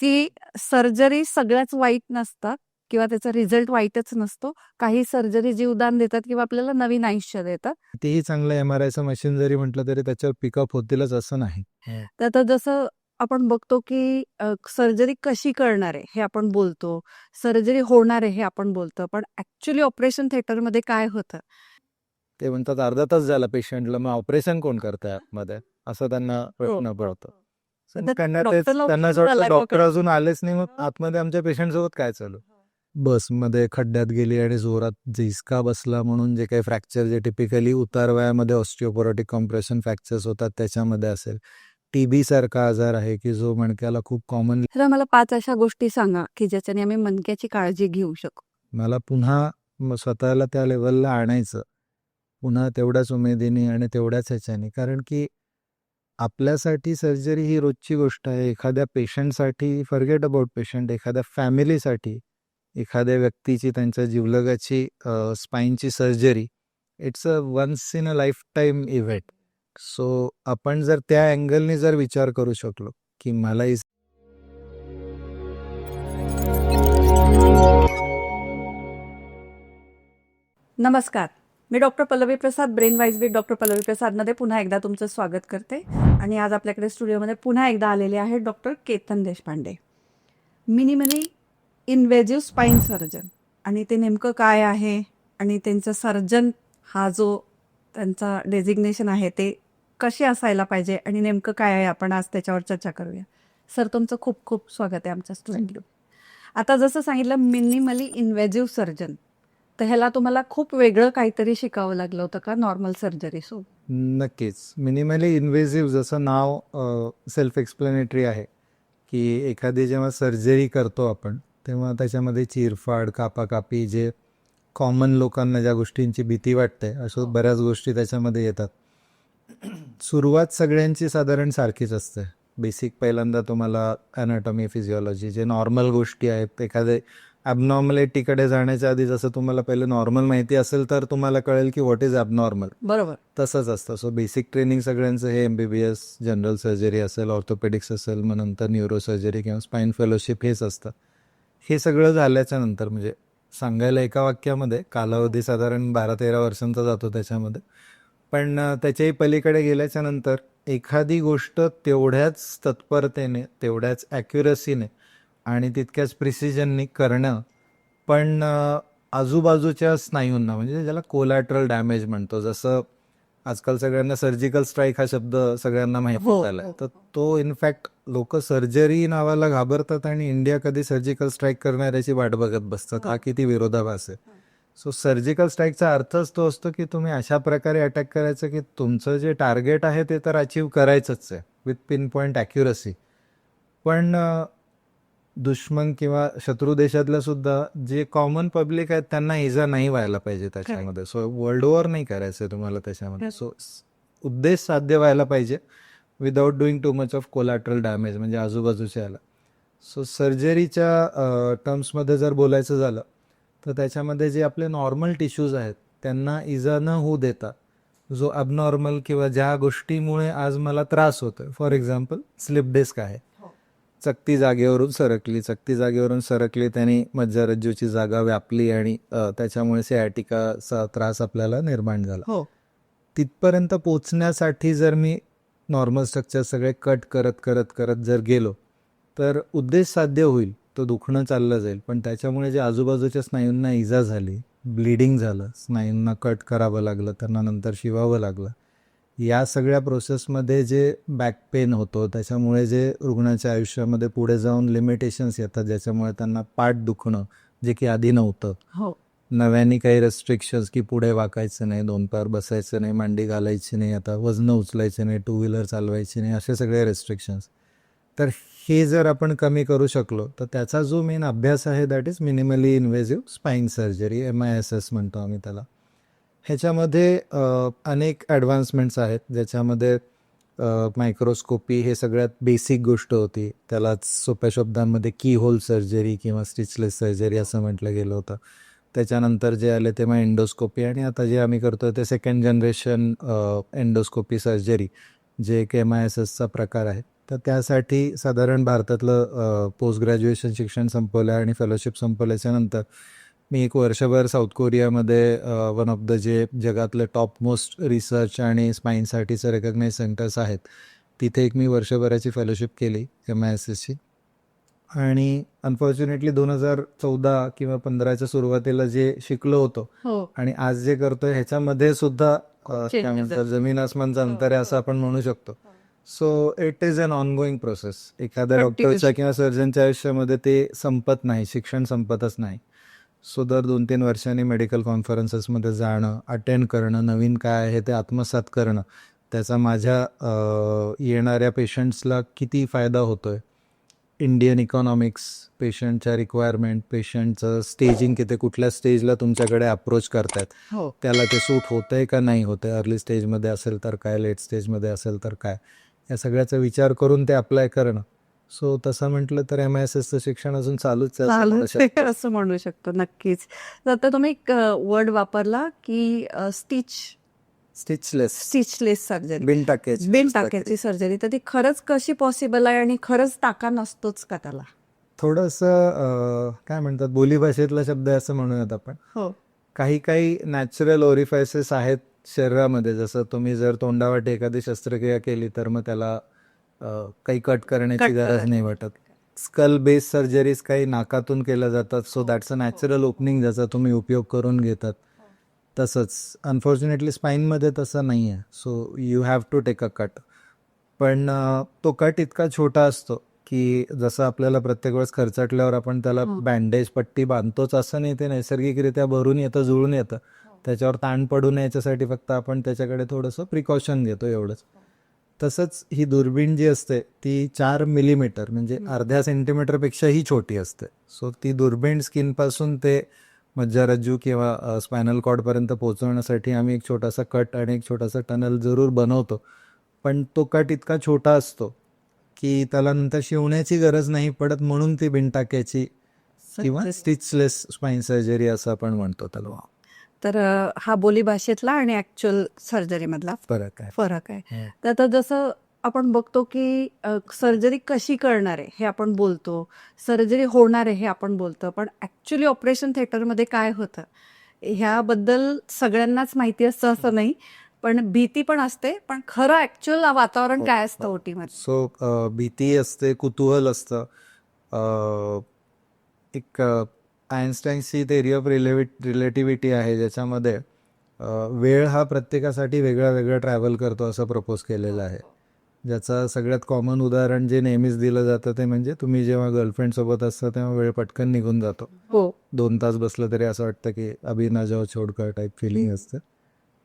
की सर्जरी सगळ्याच वाईट नसतात किंवा त्याचा रिझल्ट वाईटच नसतो. काही सर्जरी जीवदान देतात किंवा आपल्याला नवीन आयुष्य देतात. कितीही चांगलं एमआरआयचं मशीन जरी म्हटलं तरी त्याच्यावर पिकअप होतीलच असं नाही. तर आता जसं आपण बघतो की सर्जरी कशी करणार आहे हे आपण बोलतो, सर्जरी होणार आहे हे आपण बोलतो, पण ऍक्च्युली ऑपरेशन थिएटरमध्ये काय होतं? ते म्हणतात अर्धा तास झाला पेशंटला, मग ऑपरेशन कोण करतंय आतमध्ये, असं त्यांना प्रश्न पडतो. तर त्यांना डॉक्टरला त्यांना असं उशीर वाटतं झालाय डॉक्टर पकड. अजून आलेच नाही, मग आतमध्ये आमच्या पेशंट सोबत काय चालू. बसमध्ये खड्ड्यात गेली आणि जोरात झिसका बसला म्हणून जे काही फ्रॅक्चर जे टिपिकली उतार वयामध्ये ऑस्टिओपोरोटिक कॉम्प्रेशन फ्रॅक्चर्स होतात त्याच्यामध्ये असेल. टीबी सारखा आजार आहे की जो मणक्याला खूप कॉमन. तर मला 5 अशा गोष्टी सांगा की ज्याच्याने आम्ही मणक्याची काळजी घेऊ शकू. मला पुन्हा स्वतःला त्या लेवलला आणायचं, पुन्हा तेवढ्याच उमेदीने आणि तेवढ्याच ह्याच्याने, कारण की आपल्यासाठी सर्जरी ही रोजची गोष्ट आहे. एखाद्या पेशंटसाठी, फॉरगेट अबाउट पेशंट, एखाद्या फॅमिलीसाठी, एखाद्या व्यक्तीची त्यांच्या जिवलगाची स्पाईनची surgery, it's a once in a lifetime event. So आपण जर त्या अँगलने जर विचार करू शकलो की मला नमस्कार, मी doctor Pallavi Prasad, brain wise with doctor Pallavi प्रसादमध्ये पुन्हा एकदा तुमचं स्वागत करते. आणि आज आपल्याकडे स्टुडिओमध्ये पुन्हा एकदा आलेले आहेत doctor Ketan Deshpande, minimally invasive spine surgeon. आणि ते नेमकं काय आहे आणि त्यांचं सर्जन हा जो त्यांचा डेझिग्नेशन आहे ते कसे असायला पाहिजे आणि नेमकं काय आहे, आपण आज त्याच्यावर चर्चा करूया. सर, तुमचं खूप खूप स्वागत आहे आमच्या स्टुडिओ. आता जसं सांगितलं मिनिमली इन्व्हेजिव्ह सर्जन, तर ह्याला तुम्हाला खूप वेगळं काहीतरी शिकावं लागलं होतं का नॉर्मल सर्जरी सोबत? नक्कीच. मिनिमली इन्व्हेजिव्ह जसं नाव सेल्फ एक्सप्लेनेटरी आहे की एखादी जेव्हा सर्जरी करतो आपण तेव्हा त्याच्यामध्ये चिरफाड, कापाकापी, जे कॉमन लोकांना ज्या गोष्टींची भीती वाटते अशा बऱ्याच गोष्टी त्याच्यामध्ये येतात. सुरुवात सगळ्यांची साधारण सारखीच असते. बेसिक पहिल्यांदा तुम्हाला ॲनाटॉमी, फिजिओलॉजी, जे नॉर्मल गोष्टी आहेत, एखाद्या ॲबनॉर्मॅलिटीकडे जाण्याच्या आधी जसं तुम्हाला पहिलं नॉर्मल माहिती असेल तर तुम्हाला कळेल की व्हॉट इज ॲबनॉर्मल. बरोबर. तसंच असतं. सो बेसिक ट्रेनिंग सगळ्यांचं हे MBBS, जनरल सर्जरी असेल, ऑर्थोपेडिक्स असेल, मग नंतर न्यूरो सर्जरी किंवा स्पाईन फेलोशिप हेच असतं. हे सगळं झाल्याच्या नंतर, म्हणजे सांगायला एका वाक्यामध्ये कालावधी साधारण 12-13 वर्षांचा जातो त्याच्यामध्ये, पण त्याच्याही पलीकडे गेल्याच्या नंतर एखादी गोष्ट तेवढ्याच तत्परतेने, तेवढ्याच ॲक्युरसीने आणि तितक्याच प्रिसिजननी करणं, पण आजूबाजूच्या स्नायूंना, म्हणजे ज्याला कोलॅटरल डॅमेज म्हणतो, जसं आजकाल सगळ्यांना सर्जिकल स्ट्राईक हा शब्द सगळ्यांना माहिती झाला आहे, तर तो इनफॅक्ट लोक सर्जरी नावाला घाबरतात आणि इंडिया कधी सर्जिकल स्ट्राईक करणाऱ्याची वाट बघत बसतात. हा किती विरोधाभास आहे. सो सर्जिकल स्ट्राईकचा अर्थच तो असतो की तुम्ही अशा प्रकारे अटॅक करायचं की तुमचं जे टार्गेट आहे ते तर अचीव करायचंच आहे विथ पिन पॉईंट ॲक्युरसी, पण दुश्मन किंवा शत्रू देशातल्या सुद्धा जे कॉमन पब्लिक आहेत त्यांना इजा नाही व्हायला पाहिजे त्याच्यामध्ये. सो वर्ल्ड वॉर नाही करायचं तुम्हाला त्याच्यामध्ये. सो उद्देश साध्य व्हायला पाहिजे without doing too much of collateral damage, म्हणजे आजूबाजूच्या याला. सो सर्जरीच्या टर्म्समध्ये जर बोलायचं झालं तर त्याच्यामध्ये जे आपले नॉर्मल टिश्यूज आहेत त्यांना इजा न होऊ देता जो ॲबनॉर्मल किंवा ज्या गोष्टीमुळे आज मला त्रास होतोय, फॉर एक्झाम्पल स्लिप डिस्क आहे, चकती जागेवरून सरकली त्याने मज्जारज्जूची जागा व्यापली आणि त्याच्यामुळे सियाटिकाचा त्रास आपल्याला निर्माण झाला. तिथपर्यंत पोचण्यासाठी जर मी नॉर्मल स्ट्रक्चर सगळे कट करत जर गेलो तर उद्देश साध्य होईल, तो दुखणं चाललं जाईल, पण त्याच्यामुळे जे आजूबाजूच्या स्नायूंना इजा झाली, ब्लिडिंग झालं, स्नायूंना कट करावं लागलं, त्यांना नंतर शिवावं लागलं, या सगळ्या प्रोसेसमध्ये जे बॅक पेन होतो, त्याच्यामुळे जे रुग्णाच्या आयुष्यामध्ये पुढे जाऊन लिमिटेशन्स येतात, ज्याच्यामुळे त्यांना पाठ दुखणं जे की आधी नव्हतं, नव्याने काही रेस्ट्रिक्शन्स की पुढे वाकायचं नाही, 2 पार बसायचं नाही, मांडी घालायची नाही, आता वजनं उचलायचे नाही, 2 व्हीलर चालवायची नाही, असे सगळे रेस्ट्रिक्शन्स. तर हे जर आपण कमी करू शकलो तर त्याचा जो मेन अभ्यास आहे that is minimally invasive spine surgery, MISS म्हणतो आम्ही त्याला. ह्याच्यामध्ये अनेक ॲडव्हान्समेंट्स आहेत, ज्याच्यामध्ये मायक्रोस्कोपी हे सगळ्यात बेसिक गोष्ट होती. त्यालाच सोप्या शब्दांमध्ये की होल सर्जरी किंवा स्टिचलेस सर्जरी असं म्हटलं गेलं होतं. त्याच्यानंतर जे आले ते मग एंडोस्कोपी, आणि आता जे आम्ही करतो ते सेकंड जनरेशन एंडोस्कोपी सर्जरी, जे एक MISSचा प्रकार आहे. तर त्यासाठी साधारण भारतातलं पोस्ट ग्रॅज्युएशन शिक्षण संपवलं आणि फेलोशिप संपवल्याच्या नंतर मी एक वर्षभर साऊथ कोरियामध्ये वन ऑफ द जे जगातले टॉप मोस्ट रिसर्च आणि स्पाईनसाठीचं रेकग्नाइज सेंटर्स आहेत तिथे एक मी वर्षभराची फेलोशिप केली MISSची. आणि अनफॉर्च्युनेटली 2014 किंवा 15च्या सुरुवातीला जे शिकलो होतो हो आणि आज जे करतोय ह्याच्यामध्ये सुद्धा काय म्हणतात जमीन आसमानचं अंतर आहे असं आपण म्हणू शकतो. So it is an ongoing process. एखाद्या डॉक्टरच्या किंवा सर्जनच्या आयुष्यामध्ये ते संपत नाही, शिक्षण संपतच नाही. सो दर 2-3 वर्षांनी मेडिकल कॉन्फरन्सेसमध्ये जाणं, अटेंड करणं, नवीन काय आहे ते आत्मसात करणं, त्याचा माझ्या येणाऱ्या पेशंट्सला किती फायदा होतोय, इंडियन इकॉनॉमिक्स, पेशंटच्या रिक्वायरमेंट, पेशंटचं स्टेजिंग किती, कुठल्या स्टेजला तुमच्याकडे अप्रोच करतायत, हो त्याला ते सूट होतंय का नाही होतंय, अर्ली स्टेजमध्ये असेल तर काय, लेट स्टेजमध्ये असेल तर काय, या सगळ्याचा विचार करून ते अप्लाय करणं. सो तसं म्हटलं तर MISSचं शिक्षण अजून चालूच आहे असं म्हणू चालूच शकतो. असं म्हणू शकतो नक्कीच. तर आता तुम्ही एक वर्ड वापरला की स्टिचलेस, स्टिचलेस सर्जरी, बिन टाक्याची बिन टाक्याची सर्जरी. तर ती खरंच कशी पॉसिबल आहे आणि खरंच टाका नसतोच का त्याला? थोडंसं काय म्हणतात बोलीभाषेतला शब्द आहे असं म्हणूयात आपण. हो काही काही नॅचरल ओरिफायसेस आहेत शरीरामध्ये, जसं तुम्ही जर तोंडावाटे एखादी शस्त्रक्रिया केली तर मग त्याला काही कट करण्याची कट गरज करायची. नाही वाटत. स्कल बेस सर्जरीज काही नाकातून केल्या जातात, so that's a natural opening ज्याचा तुम्ही उपयोग करून घेतात. तसंच अनफॉर्च्युनेटली स्पाईनमध्ये तसं नाही आहे, so you have to take a cut. पण तो कट इतका छोटा असतो की जसं आपल्याला प्रत्येक वेळेस खर्चाटल्यावर आपण त्याला बँडेज पट्टी बांधतोच असं नाही, ते नैसर्गिकरित्या भरून येतं, जुळून येतं. त्याच्यावर ताण पडू नये याच्यासाठी फक्त आपण त्याच्याकडे थोडंसं प्रिकॉशन घेतो एवढंच. तसंच ही दुर्बीण जी असते ती 4 मिलीमीटर म्हणजे अर्ध्या सेंटीमीटरपेक्षाही छोटी असते. सो ती दुर्बीण स्किनपासून ते मज्जारज्जू किंवा स्पायनल कॉर्डपर्यंत पोहोचवण्यासाठी आम्ही एक छोटासा कट आणि एक छोटासा टनल जरूर बनवतो. पण तो कट इतका छोटा असतो की त्याला नंतर शिवण्याची गरज नाही पडत, म्हणून ती बिनटाक्याची किंवा स्टिचलेस स्पाईन सर्जरी असं आपण म्हणतो त्याला. तर हा बोली भाषेतला आणि ऍक्च्युअल सर्जरी मधला फरक आहे. फरक आहे. तर आता जसं आपण बघतो की सर्जरी कशी करणार आहे हे आपण बोलतो, सर्जरी होणार आहे हे आपण बोलतो, पण ऍक्च्युली ऑपरेशन थिएटरमध्ये काय होतं ह्याबद्दल सगळ्यांनाच माहिती असतं असं नाही, पण भीती पण असते. पण खरं ऍक्च्युअल वातावरण काय असतं ओटी मध्ये? सो भीती असते, कुतूहल असतं. एक आइन्स्टाईनची थेअरी ऑफ रिलेटिव्हिटी आहे ज्याच्यामध्ये वेळ हा प्रत्येकासाठी वेगळा वेगळा ट्रॅव्हल करतो असं प्रपोज केलेलं आहे. ज्याचं सगळ्यात कॉमन उदाहरण जे नेहमीच दिलं जातं ते म्हणजे तुम्ही जेव्हा गर्लफ्रेंडसोबत असता तेव्हा वेळ पटकन निघून जातो. हो 2 तास बसलं तरी असं वाटतं की अभी ना जाओ छोडकर टाईप फिलिंग असतं.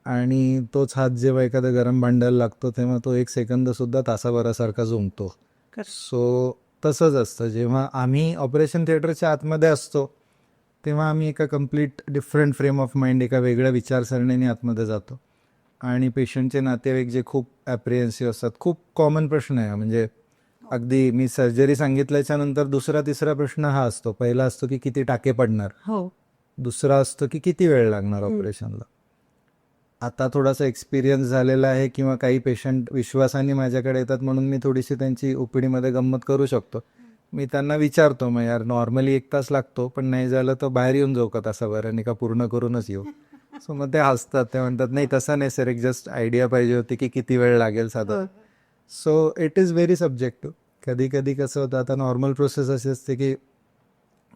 आणि तोच हात जेव्हा एखाद्या गरम भांड्याला लागतो तेव्हा तो 1 सेकंदसुद्धा तासाभरासारखा झुंकतो. सो तसंच असतं जेव्हा आम्ही ऑपरेशन थिएटरच्या आतमध्ये असतो तेव्हा आम्ही एका complete different frame of mind, एका वेगळ्या विचारसरणीने आतमध्ये जातो. आणि पेशंटचे नातेवाईक जे खूप ॲप्रिहेन्सिव्ह असतात, खूप कॉमन प्रश्न आहे म्हणजे अगदी मी सर्जरी सांगितल्याच्या नंतर दुसरा तिसरा प्रश्न हा असतो. पहिला असतो की किती टाके पडणार, हो दुसरा असतो की किती वेळ लागणार ऑपरेशनला. आता थोडासा एक्सपिरियन्स झालेला आहे किंवा काही पेशंट विश्वासाने माझ्याकडे येतात म्हणून मी थोडीशी त्यांची ओपीडीमध्ये गंमत करू शकतो. मी त्यांना विचारतो मग यार नॉर्मली 1 तास लागतो, पण नाही झालं तर बाहेर येऊन जाऊ का तासाभर आणि का पूर्ण करूनच येऊ. सो मग ते हसतात, ते म्हणतात नाही तसं नाही सर, एक जस्ट आयडिया पाहिजे होती की किती वेळ लागेल साधारण. So it is very subjective. कधी कधी कसं होतं, आता नॉर्मल प्रोसेस अशी असते की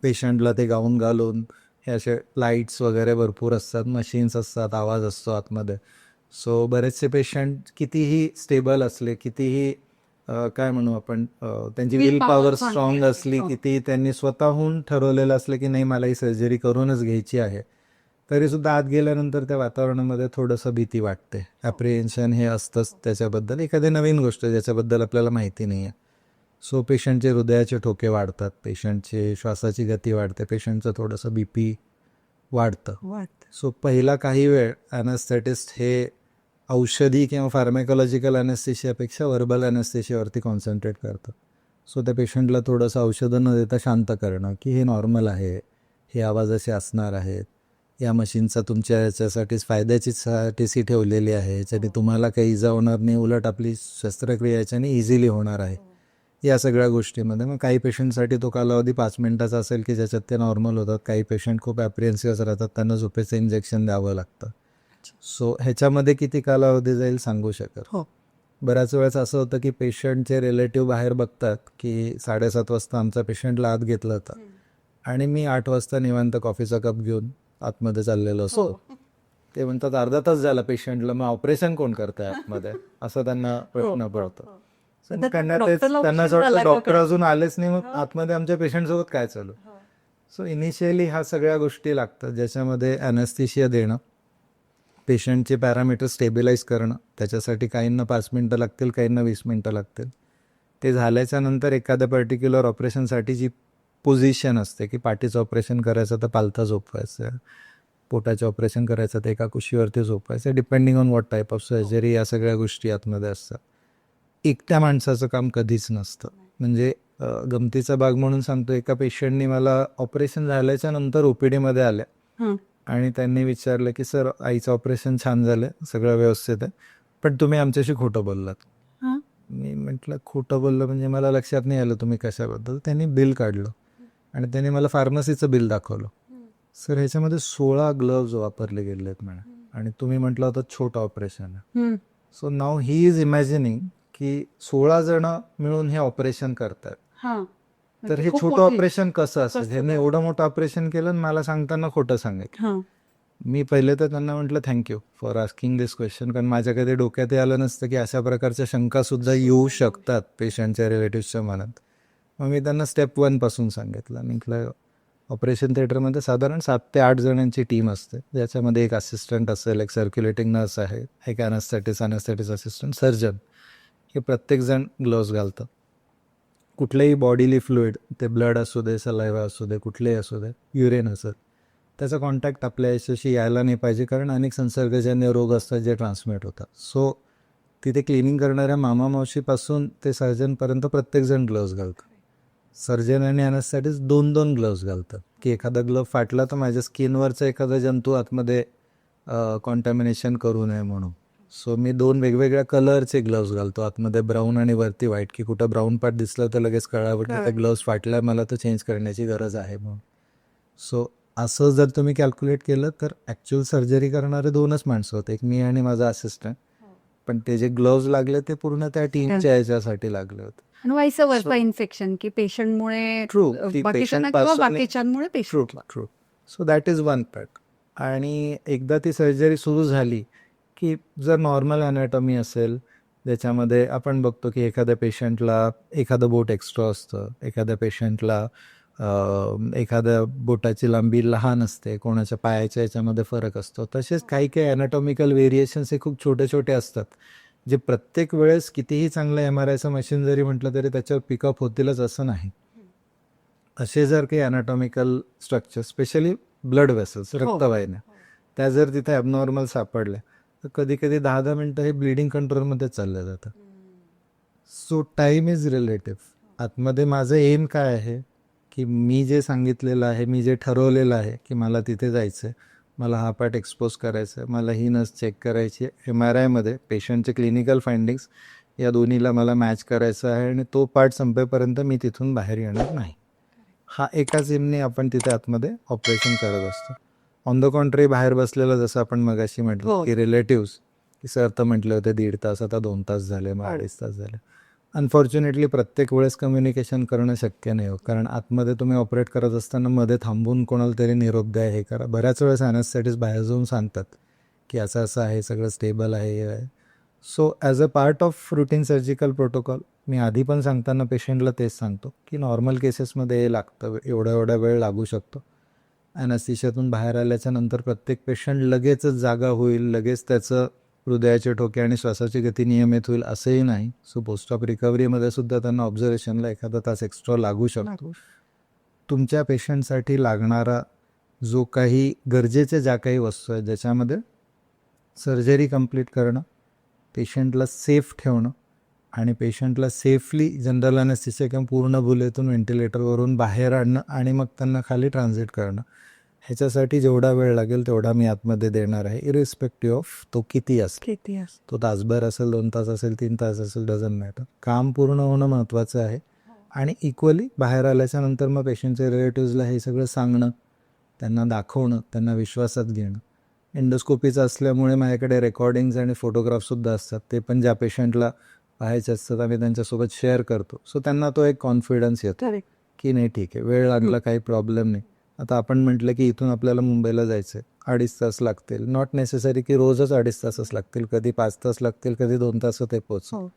पेशंटला ते गाऊन घालून हे असे लाईट्स वगैरे भरपूर असतात, मशीन्स असतात, आवाज असतो आतमध्ये. सो बरेचसे पेशंट कितीही स्टेबल असले, कितीही काय म्हणू आपण त्यांची विल पॉवर स्ट्रॉंग असली, किती त्यांनी स्वतःहून ठरवलेलं असलं की नाही मला ही सर्जरी करूनच घ्यायची आहे, तरीसुद्धा आत गेल्यानंतर त्या वातावरणामध्ये थोडंसं भीती वाटते. ॲप्रिहेन्शन हे असतंच त्याच्याबद्दल, एखादी नवीन गोष्ट ज्याच्याबद्दल आपल्याला माहिती नाही आहे. सो पेशंटचे हृदयाचे ठोके वाढतात, पेशंटचे श्वासाची गती वाढते, पेशंटचं थोडंसं BP वाढतं. सो पहिला काही वेळ ॲनेस्थेटिस्ट हे औषधी किंवा फार्मॅकोलॉजिकल ॲनेस्थेशियापेक्षा व्हर्बल ॲनेस्थेशियावरती कॉन्सन्ट्रेट करतं. सो त्या पेशंटला थोडंसं औषधं न देता शांत करणं की हे नॉर्मल आहे, हे आवाज असे असणार आहेत, या मशीनचा तुमच्या याच्यासाठीच फायद्याचीसाठी ठेवलेली आहे, याच्याने तुम्हाला काही इजा होणार नाही, उलट आपली शस्त्रक्रिया याच्याने इझिली होणार आहे. या सगळ्या गोष्टीमध्ये. मग काही पेशंटसाठी तो कालावधी 5 मिनिटाचा असेल की ज्याच्यात ते नॉर्मल होतात. काही पेशंट खूप ॲप्रिहेन्सिव्ह राहतात, त्यांना झोपेचं इंजेक्शन द्यावं लागतं. सो ह्याच्यामध्ये किती कालावधी जाईल सांगू शकत. हो. बऱ्याच वेळेस असं होतं की पेशंटचे रिलेटिव्ह बाहेर बघतात की 7:30 वाजता आमचा पेशंटला आत घेतलं होतं आणि मी 8 वाजता निवांत कॉफीचा कप घेऊन आतमध्ये चाललेलो असतो. ते म्हणतात अर्धा तास झाला पेशंटला, मग ऑपरेशन कोण करतंय आतमध्ये, असं त्यांना प्रश्न पडतो. So मग त्यांना त्यांना असं वाटतं डॉक्टर अजून आलेच नाही, मग आतमध्ये आमच्या पेशंटसोबत काय चालू. सो इनिशियली ह्या सगळ्या गोष्टी लागतात, ज्याच्यामध्ये ॲनेस्थेशिया देणं, पेशंटचे पॅरामीटर स्टेबिलाईज करणं. त्याच्यासाठी काहींना 5 मिनटं लागतील, काहींना 20 मिनटं लागतील. ते झाल्याच्या नंतर एखाद्या पर्टिक्युलर ऑपरेशनसाठी जी पोझिशन असते की पाठीचं ऑपरेशन करायचं तर पालथा झोपवायचं, पोटाचं ऑपरेशन करायचं तर एका कुशीवरती झोपवायचं, depending on what type of surgery, या सगळ्या गोष्टी आतमध्ये असतात. एकट्या माणसाचं काम कधीच नसतं. म्हणजे गमतीचा भाग म्हणून सांगतो, एका पेशंटनी मला ऑपरेशन झाल्याच्या नंतर OPD आल्या आणि त्यांनी विचारलं की सर आईचं ऑपरेशन छान झालं, सगळं व्यवस्थित आहे, पण तुम्ही आमच्याशी खोटं बोललात. मी म्हटलं खोटं बोललं म्हणजे मला लक्षात नाही आलं तुम्ही कशाबद्दल. त्यांनी बिल काढलं आणि त्यांनी मला फार्मसीचं बिल दाखवलं. सर ह्याच्यामध्ये 16 ग्लव्ज वापरले गेले आहेत म्हणा, आणि तुम्ही म्हटलं होतं छोटं ऑपरेशन आहे. सो नाव ही इज इमॅजिनिंग की 16 जण मिळून हे ऑपरेशन करतात. तर हे छोटं ऑपरेशन कसं असेल, ह्याने एवढं मोठं ऑपरेशन केलं आणि मला सांगताना खोटं सांगायचं. मी पहिले तर त्यांना म्हटलं thank you for asking this question, कारण माझ्या कधी डोक्यात आलं नसतं की अशा प्रकारच्या शंका सुद्धा येऊ शकतात पेशंटच्या रिलेटिव्सच्या मनात. मग मी त्यांना स्टेप 1 पासून सांगितलं. म्हटलं ऑपरेशन थिएटरमध्ये साधारण 7 ते 8 जणांची टीम असते, ज्याच्यामध्ये एक असिस्टंट असेल, एक सर्क्युलेटिंग नर्स आहे, एक ॲनेस्थेटिस्ट असिस्टंट, सर्जन. हे प्रत्येकजण ग्लोव्ज घालतात. कुठलेही बॉडीली फ्लुइड, ते ब्लड असू दे, सलायवा असू दे, कुठलेही असू दे, युरिन असेल, त्याचा कॉन्टॅक्ट आपल्या याच्याशी यायला नाही पाहिजे, कारण अनेक संसर्गजन्य रोग असतात जे ट्रान्समिट होतात. सो तिथे क्लिनिंग करणाऱ्या मामा मावशीपासून ते सर्जनपर्यंत प्रत्येकजण ग्लोव्ज घालतात. सर्जन आणि ॲनेस्थेटिस्ट 2-2 ग्लोव्ज घालतात की एखादा ग्लोव्ह फाटला तर माझ्या स्किनवरचा एखादा जंतू आतमध्ये कॉन्टॅमिनेशन करू नये म्हणून. सो मी 2 वेगवेगळ्या कलरचे ग्लोव्ज घालतो, आतमध्ये ब्राऊन आणि वरती व्हाईट, की कुठं ब्राऊन पार्ट दिसलं तर लगेच कळावं की त्या ग्लोव्ज फाटल्या, मला तर चेंज करण्याची गरज आहे म्हणून. सो असं जर तुम्ही कॅल्क्युलेट केलं तर ॲक्च्युअल सर्जरी करणारे 2च माणसं होते, एक मी आणि माझा असिस्टंट. पण ते जे ग्लोव्ज लागले ते पूर्ण त्या टीमच्या याच्यासाठी लागले होते. आणि व्हाईस वर्सा इन्फेक्शन की पेशंटमुळे बाकीच्यांमुळे patient. True. So that is one part. आणि एकदा ती सर्जरी सुरू झाली की जर नॉर्मल ॲनाटॉमी असेल, ज्याच्यामध्ये आपण बघतो की एखाद्या पेशंटला एखादं बोट एक्स्ट्रा असतं, एखाद्या पेशंटला एखाद्या बोटाची लांबी लहान असते, कोणाच्या पायाच्या याच्यामध्ये फरक असतो. तसेच काही काही ॲनाटॉमिकल व्हेरिएशन्स हे खूप छोटे छोटे असतात, जे प्रत्येक वेळेस कितीही चांगलं MRIचं मशीन जरी म्हटलं तरी त्याच्यावर पिकअप होतीलच असं नाही. असे जर काही ॲनाटॉमिकल स्ट्रक्चर, स्पेशली ब्लड वेसल्स, रक्तवाहिन्या, त्या जर तिथे ॲबनॉर्मल सापडल्या तर कधी कधी 10-10 मिनटं हे ब्लिडिंग कंट्रोलमध्ये चाललं जातं. So time is relative. आतमध्ये माझं एम काय आहे की मी जे सांगितलेलं आहे, मी जे ठरवलेलं आहे की मला तिथे जायचं आहे, मला हा पार्ट एक्सपोज करायचा आहे, मला ही नस चेक करायची आहे, MRIमध्ये पेशंटचे क्लिनिकल फाइंडिंग्स या दोन्हीला मला मॅच करायचं आहे, आणि तो पार्ट संपेपर्यंत मी तिथून बाहेर येणार नाही. हा एकाच एमने आपण तिथे आतमध्ये ऑपरेशन करत असतो. ऑन द कॉन्ट्री बाहेर बसलेलं, जसं आपण मगाशी म्हटलं की रिलेटिव्स, की सर तर म्हटले होते 1.5 तास, आता 2 तास झाले, मग 2.5 तास झाले. अनफॉर्च्युनेटली प्रत्येक वेळेस कम्युनिकेशन करणं शक्य नाही हो, कारण आतमध्ये तुम्ही ऑपरेट करत असताना मध्ये थांबून कोणाला तरी निरोप द्या, हे करा. बऱ्याच वेळेस ॲनेस्थेटिस्ट बाहेर जाऊन सांगतात की असं असं आहे, सगळं स्टेबल आहे, हे आहे. So as a part of routine surgical protocol मी आधी पण सांगताना पेशंटला तेच सांगतो की नॉर्मल केसेसमध्ये हे लागतं, एवढा वेळ लागू शकतो. ॲनेस्थेशियातून बाहेर आल्याच्या नंतर प्रत्येक पेशंट लगेचच जागा होईल, लगेच त्याचं हृदयाचे ठोके आणि श्वासाची गती नियमित होईल असंही नाही. सो पोस्ट ऑफ रिकव्हरीमध्ये सुद्धा त्यांना ऑब्झर्वेशनला एखादा तास एक्स्ट्रा लागू शकतो. तुमच्या पेशंटसाठी लागणारा जो काही गरजेच्या ज्या काही वस्तू आहेत, ज्याच्यामध्ये सर्जरी कंप्लीट करणं, पेशंटला सेफ ठेवणं आणि पेशंटला सेफली जनरल ॲनेस्थेशिया किंवा पूर्ण बुलेतून व्हेंटिलेटरवरून बाहेर आणणं आणि मग त्यांना खाली ट्रान्झिट करणं, ह्याच्यासाठी जेवढा वेळ लागेल तेवढा मी आतमध्ये देणार आहे, इरिस्पेक्टिव्ह ऑफ तो किती असेल. तो तासभर असेल, 2 तास असेल, 3 तास असेल, डझंट मॅटर. काम पूर्ण होणं महत्त्वाचं आहे. आणि इक्वली बाहेर आल्याच्या नंतर मग पेशंटच्या रिलेटिव्सला हे सगळं सांगणं, त्यांना दाखवणं, त्यांना विश्वासात घेणं. एंडोस्कोपीचं असल्यामुळे माझ्याकडे रेकॉर्डिंग्ज आणि फोटोग्राफसुद्धा असतात. ते पण ज्या पेशंटला पाहायचे असतात आम्ही त्यांच्यासोबत शेअर करतो. सो त्यांना तो एक कॉन्फिडन्स येतो करेक्ट. की नाही ठीक आहे, वेळ लागला काही प्रॉब्लेम नाही. आता आपण म्हटलं की इथून आपल्याला मुंबईला जायचं आहे, 2.5 तास लागतील. नॉट नेसेसरी की रोजच 2.5 तासच लागतील, कधी 5 तास लागतील, कधी 2 तासात ते पोहोच. हो.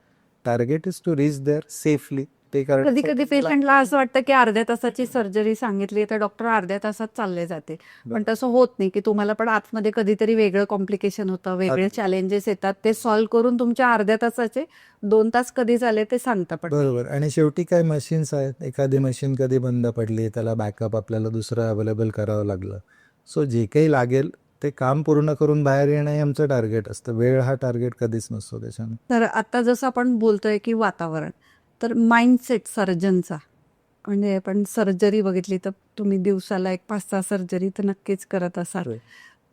Target is to reach there safely. ते कारण कधी कधी पेशंटला असं वाटतं की अर्ध्या तासाची सर्जरी सांगितली तर डॉक्टर अर्ध्या तासात चालले जाते, पण तसं होत नाही की तुम्हाला पण आतमध्ये कधीतरी वेगळं कॉम्प्लिकेशन होतं, वेगळे चॅलेंजेस येतात, ते सॉल्व्ह करून तुमच्या अर्ध्या तासाचे 2 तास कधी झाले ते सांगता पण. बरोबर. आणि शेवटी काय मशीन्स आहेत, एखादी मशीन कधी बंद पडली त्याला बॅकअप आपल्याला दुसरं अवेलेबल करावं लागलं. सो जे काही लागेल ते काम पूर्ण करून बाहेर येणं हे आमचं टार्गेट असतं. वेळ हा टार्गेट कधीच नसतो त्याच्यानं. तर आता जसं आपण बोलतोय की वातावरण, तर माइंडसेट सर्जनचा, म्हणजे आपण सर्जरी बघितली तर तुम्ही दिवसाला 5-6 सर्जरी तर नक्कीच करत असाल,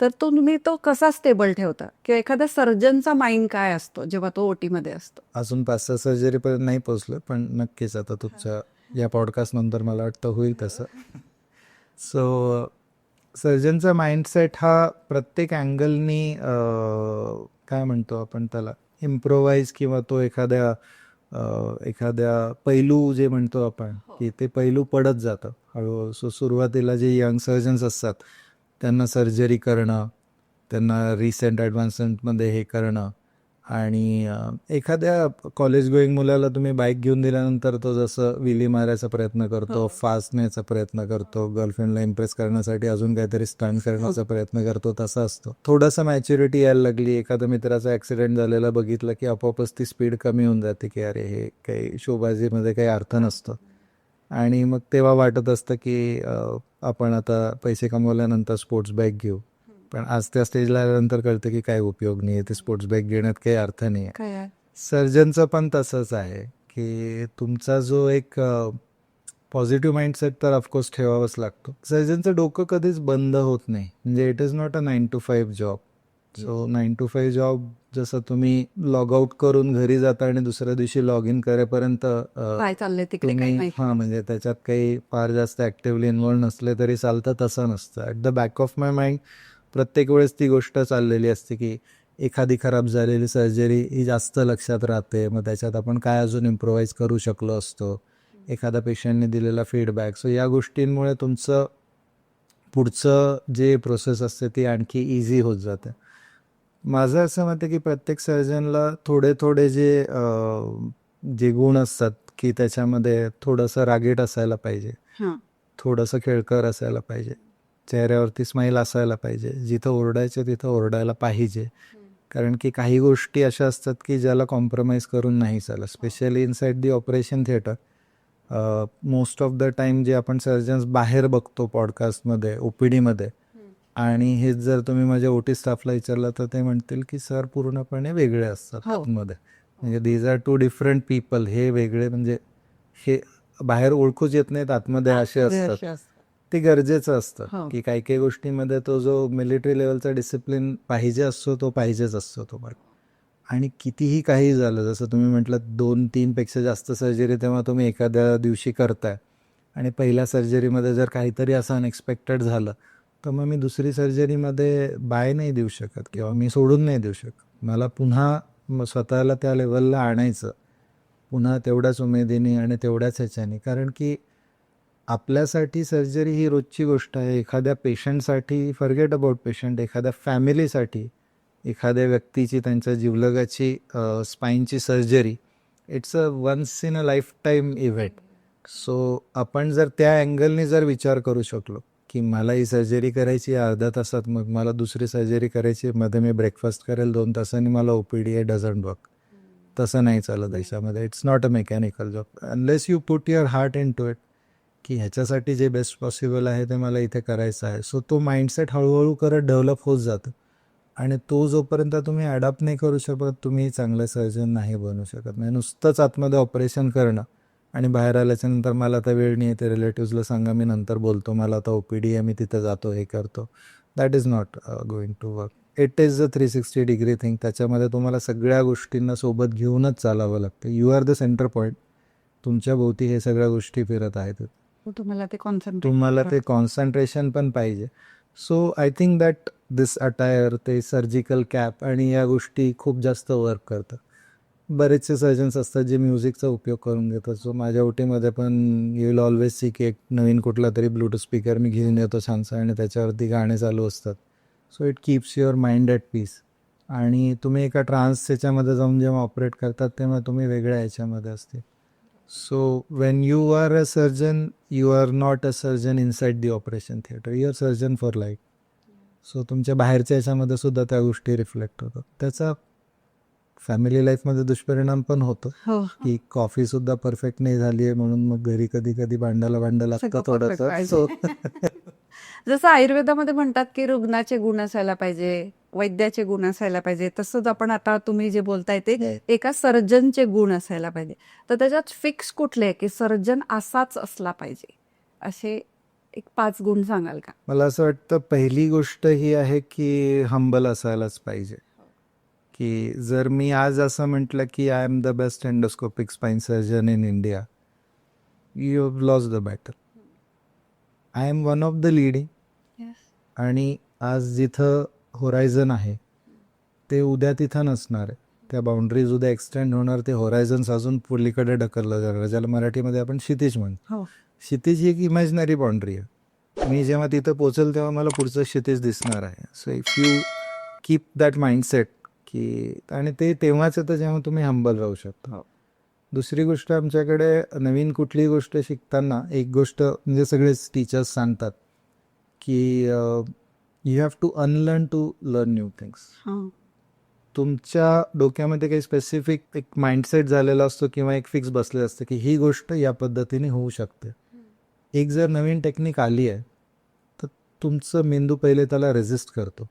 तर तुम्ही तो कसा स्टेबल ठेवता किंवा एखाद्या सर्जनचा माइंड काय असतो जेव्हा तो ओटी मध्ये असतो? अजून 5-6 सर्जरीपर्यंत नाही पोचलो, पण नक्कीच आता तुमच्या या पॉडकास्ट नंतर मला वाटतं होईल तसं. सो सर्जनचा माइंडसेट हा प्रत्येक अँगलनी काय म्हणतो आपण त्याला इम्प्रोवाइज, किंवा तो एखाद्या पैलू जे म्हणतो आपण की ते पैलू पडत जातं हळूहळू. सो सुरुवातीला जे यंग सर्जन्स असतात त्यांना सर्जरी करणं, त्यांना रिसेंट ॲडव्हान्समेंटमध्ये हे करणं, आणि एखाद्या कॉलेज गोईंग मुलाला तुम्ही बाईक घेऊन दिल्यानंतर तो जसं विली मारायचा प्रयत्न करतो, फास्ट न्यायचा प्रयत्न करतो, गर्लफ्रेंडला इम्प्रेस करण्यासाठी अजून काहीतरी स्टंट करण्याचा प्रयत्न करतो, तसा असतो. थोडंसं मॅच्युरिटी यायला लागली, एखाद्या मित्राचा ॲक्सिडेंट झालेला बघितलं की आपोआपच ती स्पीड कमी होऊन जाते की अरे हे काही शोबाजीमध्ये काही अर्थ नसतो. आणि मग तेव्हा वाटत असतं की आपण आता पैसे कमवल्यानंतर स्पोर्ट्स बाईक घेऊ, पण आज त्या स्टेजला आल्यानंतर कळतं की काय उपयोग नाही आहे, ते स्पोर्ट्स बाईक घेण्यात काही अर्थ नाही आहे. काय आहे? सर्जनचं पण तसंच आहे की तुमचा जो एक पॉझिटिव्ह माइंडसेट तर ऑफकोर्स ठेवावाच लागतो. सर्जनचं डोकं कधीच बंद होत नाही, म्हणजे it is not a 9 to 5 job. So 9 to 5 job जसं तुम्ही लॉग आउट करून घरी जाता आणि दुसऱ्या दिवशी लॉग इन करेपर्यंत काय चाललंय तिकडे काही तुम्ही माहिती म्हणजे त्याच्यात काही फार जास्त ॲक्टिव्हली इन्व्हॉल्व नसले तरी चालतं, तसं नसतं. At the back of my mind प्रत्येक वेळेस ती गोष्ट चाललेली असते की एखादी खराब झालेली सर्जरी ही जास्त लक्षात राहते, मग त्याच्यात आपण काय अजून इम्प्रोवाइज करू शकलो असतो, एखादा पेशंटने दिलेला फीडबॅक. सो या गोष्टींमुळे तुमचं पुढचं जे प्रोसेस असते ती आणखी इझी होत जाते. माझं असं मत आहे की प्रत्येक सर्जनला थोडे थोडे जे गुण असतात की त्याच्यामध्ये थोडंसं रागीट असायला पाहिजे, हां. थोडंसं खेळकर असायला पाहिजे, चेहऱ्यावरती स्माईल असायला पाहिजे, जिथं ओरडायचं तिथं ओरडायला पाहिजे. कारण की काही गोष्टी अशा असतात की ज्याला कॉम्प्रोमाइज करून नाही चालत, specially inside the operation theatre. Most of the time जे आपण सर्जन्स बाहेर बघतो पॉडकास्टमध्ये, ओ पी डीमध्ये, आणि हेच जर तुम्ही माझ्या ओटी स्टाफला विचारलं तर ते म्हणतील की सर पूर्णपणे वेगळे असतात हो. आतमध्ये. म्हणजे दीज आर 2 डिफरंट पीपल. हे वेगळे म्हणजे हे बाहेर ओळखूच येत नाहीत, आतमध्ये असे असतात. ते गरजेचं असतं हो. की काही काही गोष्टींमध्ये तो जो मिलिटरी लेवलचा डिसिप्लिन पाहिजे असतो तो पाहिजेच असतो तो पण. आणि कितीही काही झालं, जसं तुम्ही म्हटलं 2-3 पेक्षा जास्त सर्जरी तेव्हा तुम्ही एखाद्या दिवशी करताय, आणि पहिल्या सर्जरीमध्ये जर काहीतरी असं अनएक्सपेक्टेड झालं तर मग मी दुसरी सर्जरीमध्ये बाय नाही देऊ शकत किंवा मी सोडून नाही देऊ शकत. मला पुन्हा स्वतःला त्या लेवलला आणायचं, पुन्हा तेवढ्याच उमेदीने आणि तेवढ्याच ह्याच्याने. कारण की आपल्यासाठी सर्जरी ही रोजची गोष्ट आहे. एखाद्या पेशंटसाठी, फॉरगेट अबाउट पेशंट, एखाद्या फॅमिलीसाठी, एखाद्या व्यक्तीची त्यांच्या जिवलगाची स्पाईनची surgery, it's a once in a lifetime event. So आपण जर त्या अँगलने जर विचार करू शकलो की मला ही सर्जरी करायची आहे अर्ध्या तासात, मग मला दुसरी सर्जरी करायची, मध्ये मी ब्रेकफास्ट करेल 2 तासांनी, मला ओ पी डी आहे, डझंट वर्क. तसं नाही चालत देशामध्ये. It's not a mechanical job unless you put your heart into it, की ह्याच्यासाठी जे बेस्ट पॉसिबल आहे ते मला इथे करायचं आहे. सो तो माइंडसेट हळूहळू करत डेव्हलप होत जातं, आणि तो जोपर्यंत तुम्ही ॲडॉप्ट नाही करू शकत तुम्ही चांगले सर्जन नाही बनू शकत. नाही नुसतंच आतमध्ये ऑपरेशन करणं आणि बाहेर आल्याच्यानंतर मला आता वेळ नाही आहे, ते रिलेटिव्सला सांगा मी नंतर बोलतो, मला आता ओ पी डी आहे, मी तिथं जातो, हे करतो, that is not going to work. It is a 360 degree thing. त्याच्यामध्ये तुम्हाला सगळ्या गोष्टींना सोबत घेऊनच चालावं लागतं. You are the centre point, तुमच्या भोवती हे सगळ्या गोष्टी फिरत आहेत. तुम्हाला ते कॉन्सन्ट्रेट तुम्हाला ते कॉन्सन्ट्रेशन पण पाहिजे. So I think that this attire, ते सर्जिकल कॅप आणि या गोष्टी खूप जास्त वर्क करतात. बरेचसे सर्जन्स असतात जे म्युझिकचा उपयोग करून घेतात. सो माझ्या ओटीमध्ये पण यू विल ऑलवेज सी की एक नवीन कुठला तरी ब्लूटूथ स्पीकर मी घेऊन येतो छानसा आणि त्याच्यावरती गाणे चालू असतात. So it keeps your mind at peace. आणि तुम्ही एका ट्रान्स ह्याच्यामध्ये जाऊन जेव्हा ऑपरेट करतात तेव्हा तुम्ही वेगळ्या ह्याच्यामध्ये असते. So when you are a surgeon, you are not a surgeon inside the operation theatre, you are surgeon for life. सो तुमच्या बाहेरच्या ह्याच्यामध्ये सुद्धा त्या गोष्टी रिफ्लेक्ट होतात. त्याचा फॅमिली लाईफमध्ये दुष्परिणाम पण होतो हो की कॉफी सुद्धा परफेक्ट नाही झाली आहे म्हणून मग घरी कधी कधी भांडायला लागतं सगळं थोडंसं. perfect पाहिजे. सो जसं आयुर्वेदामध्ये म्हणतात की रुग्णाचे गुण असायला पाहिजे, वैद्याचे गुण असायला पाहिजे, तसंच आपण आता तुम्ही जे बोलताय ते एका सर्जनचे गुण असायला पाहिजे. तर त्याच्यात फिक्स कुठले की सर्जन असाच असला पाहिजे, असे एक 5 गुण सांगाल का? मला असं वाटतं पहिली गोष्ट ही आहे की हंबल असायलाच पाहिजे. की जर मी आज असं म्हटलं की I am the best endoscopic spine surgeon in India, you have lost the battle. I am one of the leading. आणि आज जिथं होरायझन आहे ते उद्या तिथं नसणार आहे. त्या बाउंड्रीज उद्या एक्सटेंड होणार, ते होरायझन्स अजून पुढलीकडे ढकललं जाणार, ज्याला मराठीमध्ये आपण क्षितिज म्हणतो. हो क्षितिज ही एक इमॅजिनरी बाउंड्री आहे. मी जेव्हा तिथं पोचेल तेव्हा मला पुढचं क्षितिज दिसणार आहे. So if you keep that mindset की, आणि ते तेव्हाच येतं जेव्हा तुम्ही हंबल राहू शकता. दुसरी गोष्ट, आमच्याकडे नवीन कुठलीही गोष्ट शिकताना एक गोष्ट म्हणजे सगळेच टीचर्स सांगतात की you have to unlearn to learn new things. तुमच्या डोक्यामध्ये काही स्पेसिफिक एक माइंडसेट झालेला असतो किंवा एक फिक्स बसलेलं असतं की ही गोष्ट या पद्धतीने होऊ शकते. एक जर नवीन टेक्निक आली आहे तर तुमचं मेंदू पहिले त्याला रेजिस्ट करतो.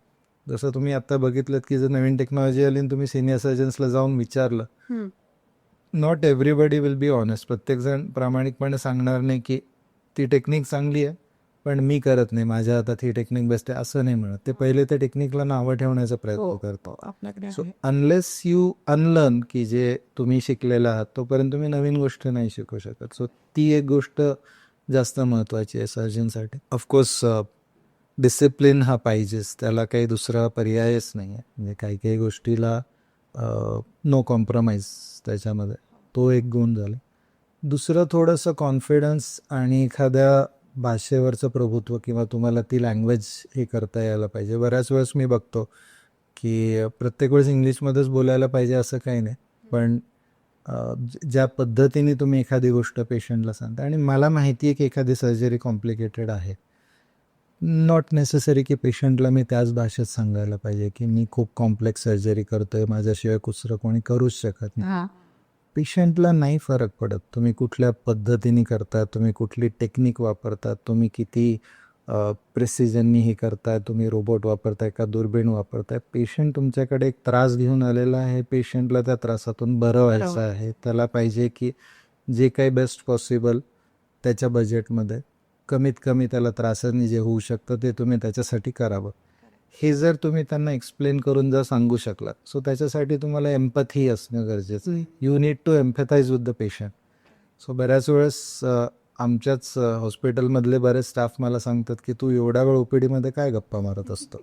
जसं तुम्ही आता बघितलं की जर नवीन टेक्नॉलॉजी आली आणि तुम्ही सिनियर सर्जन्सला जाऊन विचारलं, not everybody will be honest. प्रत्येकजण प्रामाणिकपणे सांगणार नाही की ती टेक्निक चांगली आहे पण मी करत नाही, माझ्या हातात ही टेक्निक बेस्ट आहे, असं नाही म्हणत. ते पहिले त्या टेक्निकला नावं ठेवण्याचा प्रयत्न करतो. आपल्याकडे सो अनलेस यू अनलर्न की जे तुम्ही शिकलेला आहात तोपर्यंत तुम्ही नवीन गोष्ट नाही शिकू शकत. सो ती एक गोष्ट जास्त महत्त्वाची आहे सर्जनसाठी. ऑफकोर्स डिसिप्लिन हा पाहिजेच, त्याला काही दुसरा पर्यायच नाही आहे. म्हणजे काही काही गोष्टीला नो कॉम्प्रोमाइज त्याच्यामध्ये, तो एक गुण झाला. दुसरं थोडंसं कॉन्फिडन्स आणि एखाद्या भाषेवरचं प्रभुत्व किंवा तुम्हाला ती लँग्वेज हे करता यायला पाहिजे. बऱ्याच वेळेस मी बघतो की प्रत्येक वेळेस इंग्लिशमध्येच बोलायला पाहिजे असं काही नाही, पण ज्या पद्धतीने तुम्ही एखादी गोष्ट पेशंटला सांगता, आणि मला माहिती आहे की एखादी सर्जरी कॉम्प्लिकेटेड आहे, नॉट नेसेसरी की पेशंटला मी त्याच भाषेत सांगायला पाहिजे की मी खूप कॉम्प्लेक्स सर्जरी करतोय, माझ्याशिवाय दुसरं कोणी करूच शकत नाही. पेशंटला नाही फरक पडत तुम्ही कुठल्या पद्धतीने करता, तुम्ही कुठली टेक्निक वापरता, तुम्ही किती प्रिसिजननी हे करताय, तुम्ही रोबोट वापरताय का दुर्बीण वापरताय. पेशंट तुमच्याकडे एक त्रास घेऊन आलेला आहे, पेशंटला त्या त्रासातून बरं व्हायचं आहे. त्याला पाहिजे की जे काही बेस्ट पॉसिबल त्याच्या बजेटमध्ये कमीत कमी त्याला त्रासाने जे होऊ शकतं ते तुम्ही त्याच्यासाठी करावं. हे जर तुम्ही त्यांना एक्सप्लेन करून जर सांगू शकलात, सो त्याच्यासाठी तुम्हाला एम्पॅथी असणं गरजेचं आहे. You need to empathise with the patient. So बऱ्याच वेळेस आमच्याच हॉस्पिटलमधले बरेच स्टाफ मला सांगतात की तू एवढा वेळ ओपीडीमध्ये काय गप्पा मारत असतो,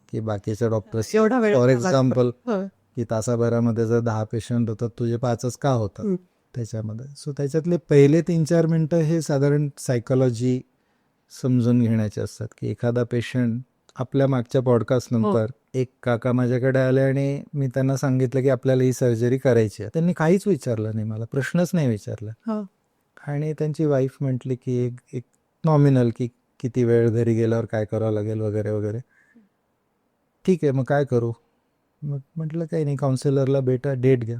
की बाकीच्या डॉक्टर्स एवढा वेळ फॉर लागतो. एक्झाम्पल हो. की तासाभरामध्ये जर 10 पेशंट होतात, तुझे 5च का होतात त्याच्यामध्ये. सो त्याच्यातले पहिले 3-4 मिनटं हे साधारण सायकोलॉजी समजून घेण्याचे असतात. की एखादा पेशंट, आपल्या मागच्या पॉडकास्ट नंतर एक काका माझ्याकडे आले आणि मी त्यांना सांगितलं की आपल्याला ही सर्जरी करायची आहे. त्यांनी काहीच विचारलं नाही, मला प्रश्नच नाही विचारला. आणि त्यांची वाईफ म्हटली की एक नॉमिनल की किती वेळ घरी गेल्यावर काय करावं लागेल वगैरे वगैरे. ठीक आहे, मग काय करू? मग म्हटलं काही नाही, काउन्सिलरला डेट घ्या,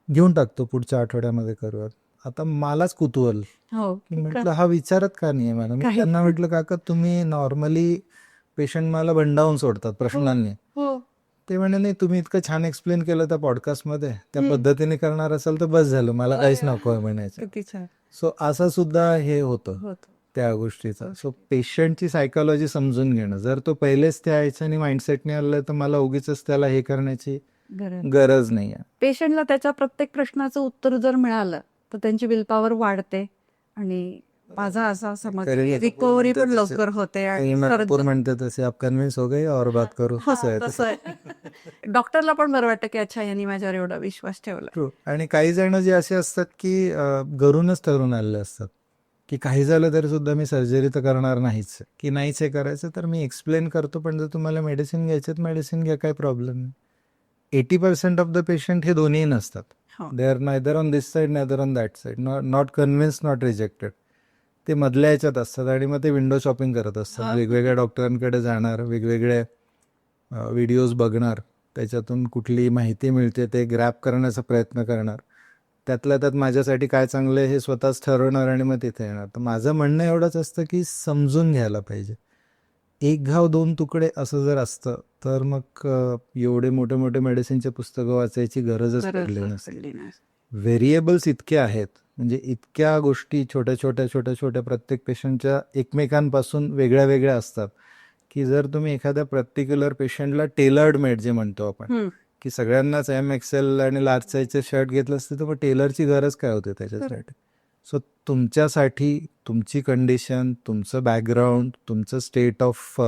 घेऊन टाकतो, पुढच्या आठवड्यामध्ये करूयात. आता मलाच कुतूहल, म्हटलं हा विचारत का नाही आहे मला. मी त्यांना म्हटलं काका तुम्ही नॉर्मली पेशंट मला भंडावून सोडतात प्रश्नांनी. ते म्हणे नाही, तुम्ही इतकं छान एक्सप्लेन केलं त्या पॉडकास्टमध्ये, त्या पद्धतीने करणार असाल तर बस झालं, मला काहीच नको आहे म्हणायचं. सो असं सुद्धा हे होतं त्या गोष्टीचा. सो पेशंटची सायकोलॉजी समजून घेणं, जर तो पहिलेच त्या ह्याच्याने माइंडसेटने आलं तर मला उगीच त्याला हे करण्याची गरज नाही आहे. पेशंटला त्याच्या प्रत्येक प्रश्नाचं उत्तर जर मिळालं तर त्यांची विल पॉवर वाढते आणि माझा असा समज करेल. रिकव्हरी पण लवकर होते आणि नागपूर म्हणते तसे आप कन्व्हिन्स हो गए और बात करू असं आहे तसं आहे. डॉक्टरला पण बरं वाटतं की अच्छा यांनी माझ्यावर एवढा विश्वास ठेवला. ट्रू. आणि काही जण जे असे असतात की घरूनच ठरून आलेले असतात की काही झालं तरी सुद्धा मी सर्जरी तर करणार नाहीच आहे. की नाहीच हे करायचं तर मी एक्सप्लेन करतो, पण जर तुम्हाला मेडिसिन घ्यायचे मेडिसिन घ्या, काही प्रॉब्लेम नाही. 80% ऑफ द पेशंट हे दोन्ही नसतात. हो. They are neither on this side neither on that side, not convince not rejected. ते मधल्या याच्यात असतात आणि मग ते विंडो शॉपिंग करत असतात. वेगवेगळ्या डॉक्टरांकडे जाणार, वेगवेगळे व्हिडिओज बघणार, त्याच्यातून कुठली माहिती मिळते ते ग्रॅब करण्याचा प्रयत्न करणार. त्यातल्या त्यात माझ्यासाठी काय चांगलं आहे हे स्वतःच ठरवणार आणि मग तिथे येणार. तर माझं म्हणणं एवढंच असतं की समजून घ्यायला पाहिजे. एक घाव दोन तुकडे असं जर असतं तर मग एवढे मोठे मोठे मेडिसिनचे पुस्तकं वाचायची गरजच पडली नसते. व्हेरिएबल्स इतके आहेत, म्हणजे इतक्या गोष्टी छोट्या छोट्या छोट्या छोट्या प्रत्येक पेशंटच्या एकमेकांपासून वेगळ्या वेगळ्या असतात की जर तुम्ही एखाद्या पर्टिक्युलर पेशंटला टेलर्ड मेड जे म्हणतो आपण, की सगळ्यांनाच MXL आणि लार्ज साईजचे शर्ट घेतलं असते तर मग टेलरची गरज काय होते त्याच्यासाठी. सो तुमच्यासाठी तुमची कंडिशन, तुमचं बॅकग्राऊंड, तुमचं स्टेट ऑफ,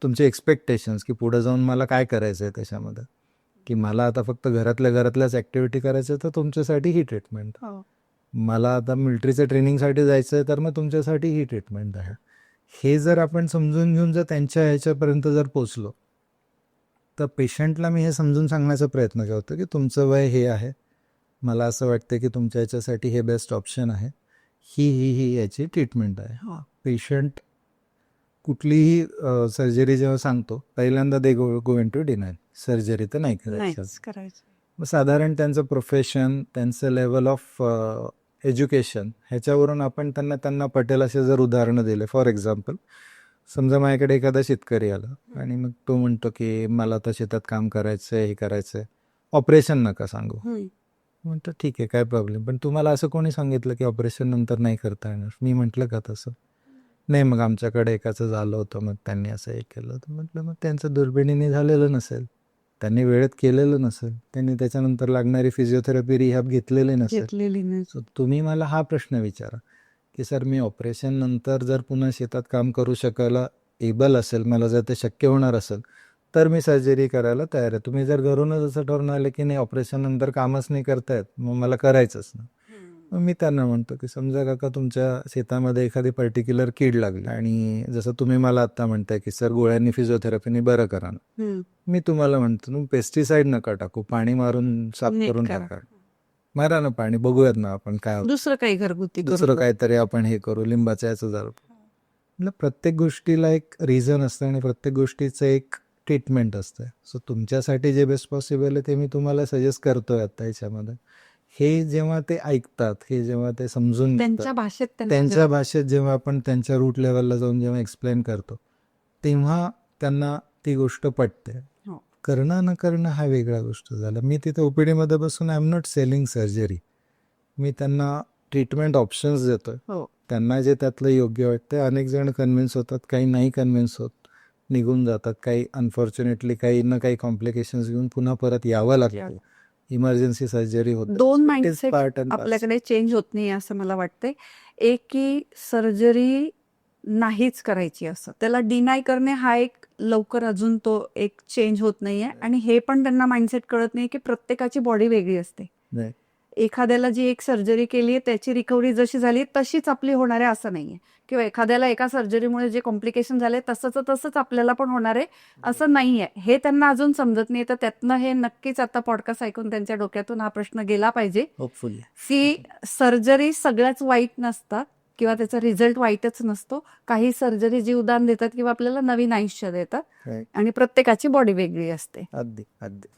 तुमचे एक्सपेक्टेशन्स की पुढे जाऊन मला काय करायचं आहे त्याच्यामध्ये, की मला आता फक्त घरातल्याच ॲक्टिव्हिटी करायचं तर तुमच्यासाठी ही ट्रीटमेंट. मला आता मिलिटरीच्या ट्रेनिंगसाठी जायचं आहे तर मग तुमच्यासाठी ही ट्रीटमेंट आहे. हे जर आपण समजून घेऊन जर त्यांच्या ह्याच्यापर्यंत जर पोचलो तर पेशंटला मी हे समजून सांगण्याचा प्रयत्न करतो की तुमचं वय हे आहे, मला असं वाटतं की तुमच्या याच्यासाठी हे बेस्ट ऑप्शन आहे, ही याची ट्रीटमेंट आहे. पेशंट कुठलीही सर्जरी जेव्हा सांगतो पहिल्यांदा दे गो इन टू डिनाय, सर्जरी तर नाही करायचं. मग साधारण त्यांचं प्रोफेशन, त्यांचं लेवल ऑफ एज्युकेशन ह्याच्यावरून आपण त्यांना पटेल असे जर उदाहरणं दिले. फॉर एक्झाम्पल, समजा माझ्याकडे एखादा शेतकरी आला आणि मग तो म्हणतो की मला तर शेतात काम करायचं आहे, हे करायचं आहे, ऑपरेशन नका सांगू. म्हणतो ठीक आहे, काय प्रॉब्लेम, पण तुम्हाला असं कोणी सांगितलं की ऑपरेशन नंतर नाही करता येणार? मी म्हटलं का तसं? नाही, मग आमच्याकडे एकाचं झालं होतं, मग त्यांनी असं हे केलं होतं. म्हटलं मग त्यांचं दुर्बिणीने झालेलं नसेल, त्यांनी वेळेत केलेलं नसेल, त्यांनी त्याच्यानंतर लागणारी फिजिओथेरपी रिहॅब घेतलेली नसेल. सो तुम्ही मला हा प्रश्न विचारा की सर मी ऑपरेशन नंतर जर पुन्हा शेतात काम करू शकायला एबल असेल, मला जर ते शक्य होणार असेल तर मी सर्जरी करायला तयार आहे. तुम्ही जर घरूनच असं ठरवून आले की नाही ऑपरेशन नंतर कामच नाही करतायत, मग मला करायचंच नाही. मग मी त्यांना म्हणतो की समजा काका तुमच्या शेतामध्ये एखादी पर्टिक्युलर कीड लागली आणि जसं तुम्ही मला आता म्हणताय की सर गोळ्यांनी फिजिओथेरपीने बरं करा ना, मी तुम्हाला म्हणतो तुम्ही पेस्टिसाइड नका टाकू, पाणी मारून साफ करून टाका, मारा ना पाणी, बघूयात ना आपण काय दुसरं काही घरगुती दुसरं काहीतरी आपण हे करू, लिंबाचं याचं झालं. म्हणजे प्रत्येक गोष्टीला एक रिझन असतं आणि प्रत्येक गोष्टीचं एक ट्रीटमेंट असतं. सो तुमच्यासाठी जे बेस्ट पॉसिबल आहे ते मी तुम्हाला सजेस्ट करतोय आता याच्यामध्ये. हे जेव्हा ते ऐकतात, हे जेव्हा ते समजून त्यांच्या भाषेत जेव्हा आपण त्यांच्या रूट लेवलला जाऊन जेव्हा एक्सप्लेन करतो तेव्हा त्यांना ती गोष्ट पटते. करणं न करणं हा वेगळा गोष्ट झाला. मी तिथे OPD मध्ये बसून I'm not selling surgery, मी त्यांना ट्रीटमेंट ऑप्शन्स देतोय. त्यांना जे त्यातलं योग्य वाटतं. अनेक जण कन्व्हिन्स होतात, काही नाही कन्व्हिन्स होत, निघून जातात. काही अनफॉर्च्युनेटली काही ना काही कॉम्प्लिकेशन्स घेऊन पुन्हा परत यावं लागतं, इमर्जन्सी सर्जरी होते. दोन माइंडसेट आपल्याकडे चेंज होत नाही असं मला वाटतंय. एक की सर्जरी नाहीच करायची असं, त्याला डिनाय करणे हा एक लवकर अजून तो एक चेंज होत नाहीये. आणि हे पण त्यांना माइंडसेट कळत नाही की प्रत्येकाची बॉडी वेगळी असते. एखाद्याला जी एक सर्जरी केली आहे त्याची रिकव्हरी जशी झाली तशीच आपली होणार आहे असं नाहीये, किंवा एखाद्याला एका सर्जरीमुळे जे कॉम्प्लिकेशन झाले तसंच आपल्याला पण होणार आहे असं नाहीये. हे त्यांना अजून समजत नाही. तर त्यातनं हे नक्कीच आता पॉडकास्ट ऐकून त्यांच्या डोक्यातून हा प्रश्न गेला पाहिजे होपफुली की सर्जरी सगळ्याच वाईट नसतात किंवा त्याचा रिझल्ट वाईटच नसतो. काही सर्जरी जीवदान देतात किंवा आपल्याला नवीन आयुष्य देतात आणि प्रत्येकाची बॉडी वेगळी असते.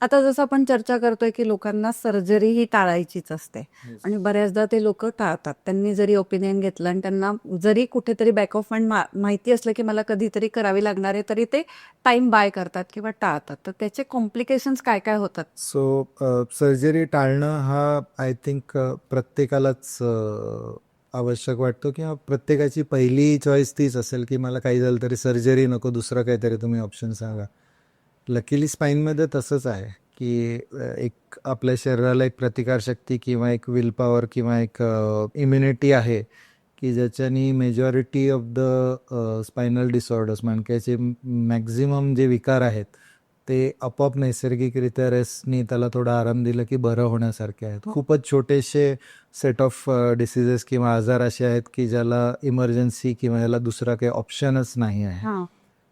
आता जसं आपण चर्चा करतोय की लोकांना सर्जरी ही टाळायचीच असते आणि बऱ्याचदा ते लोक टाळतात. त्यांनी जरी ओपिनियन घेतलं आणि त्यांना जरी कुठेतरी बॅक ऑफ माइंड माहिती असलं की मला कधीतरी करावी लागणार आहे, तरी ते टाइम बाय करतात किंवा टाळतात. तर त्याचे कॉम्प्लिकेशन्स काय काय होतात? सो सर्जरी टाळणं हा आय थिंक प्रत्येकालाच आवश्यक वाटतो किंवा प्रत्येकाची पहिली चॉईस तीच असेल की मला काही झालं तरी सर्जरी नको, दुसरं काहीतरी तुम्ही ऑप्शन सांगा. लकीली स्पाईनमध्ये तसंच आहे की एक आपल्या शरीराला एक प्रतिकारशक्ती किंवा एक विल पॉवर किंवा एक इम्युनिटी आहे की ज्याच्यानी majority of the spinal disorders मणक्याचे मॅक्झिमम जे विकार आहेत ते आपोआप नैसर्गिकरित्या रेस्टनी त्याला थोडा आराम दिला की बरं होण्यासारखे आहेत. खूपच छोटेसे सेट ऑफ डिसिजेस किंवा आजार असे आहेत की ज्याला इमर्जन्सी किंवा याला दुसरा काही ऑप्शनच नाही आहे.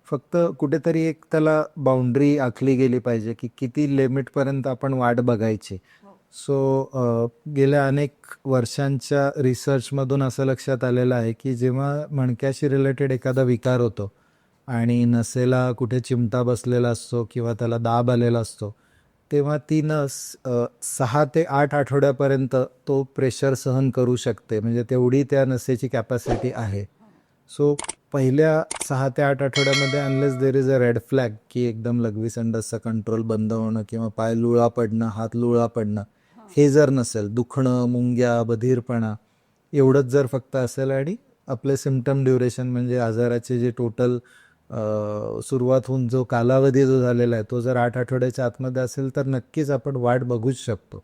फक्त कुठेतरी एक त्याला बाउंड्री आखली गेली पाहिजे की किती लिमिटपर्यंत आपण वाट बघायची. सो गेल्या अनेक वर्षांच्या रिसर्चमधून असं लक्षात आलेलं आहे की जेव्हा मणक्याशी रिलेटेड एखादा विकार होतो आणि नसेला कुठे चिमटा बसलेला असतो किंवा त्याला दाब आलेला असतो तेव्हा ती नस 6 ते 8 आठवड्यापर्यंत तो प्रेशर सहन करू शकते. म्हणजे तेवढी त्या नसेची कॅपॅसिटी आहे. सो पहिल्या 6 ते 8 आठवड्यामध्ये unless there is a red flag की एकदम लघवी संडासचा कंट्रोल बंद होणं किंवा पाय लुळा पडणं, हात लुळा पडणं हे जर नसेल, दुखणं, मुंग्या, बधीरपणा एवढंच जर फक्त असेल आणि आपले सिम्पटम ड्युरेशन म्हणजे आजाराचे जे टोटल सुरुवात होऊन जो कालावधी जो झालेला आहे तो जर 8 आठवड्याच्या आतमध्ये असेल तर नक्कीच आपण वाट बघूच शकतो.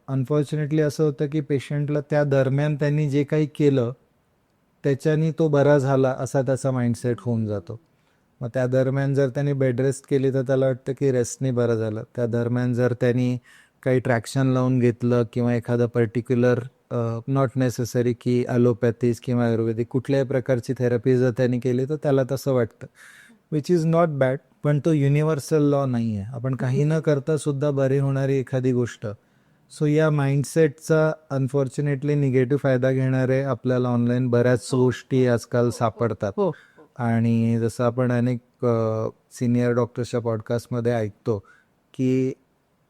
अनफॉर्च्युनेटली असं होतं की पेशंटला त्या दरम्यान त्यांनी जे काही केलं त्याच्यानी तो बरा झाला असा त्याचा माइंडसेट होऊन जातो. मग त्या दरम्यान जर त्यांनी बेड रेस्ट केली तर त्याला वाटतं की रेस्टनी बरं झालं. त्या दरम्यान जर त्यांनी काही ट्रॅक्शन लावून घेतलं किंवा एखादं पर्टिक्युलर नॉट नेसेसरी की ॲलोपॅथीज किंवा आयुर्वेदिक कुठल्याही प्रकारची थेरपी जर त्यांनी केली तर त्याला तसं वाटतं, विच इज नॉट बॅड. पण तो युनिव्हर्सल लॉ नाही आहे. आपण काही न करता सुद्धा बरी होणारी एखादी गोष्ट. सो या माइंडसेटचा अनफॉर्च्युनेटली निगेटिव्ह फायदा घेणारे आपल्याला ऑनलाईन बऱ्याच गोष्टी आजकाल सापडतात. आणि जसं आपण अनेक सिनियर डॉक्टर्सच्या पॉडकास्टमध्ये ऐकतो की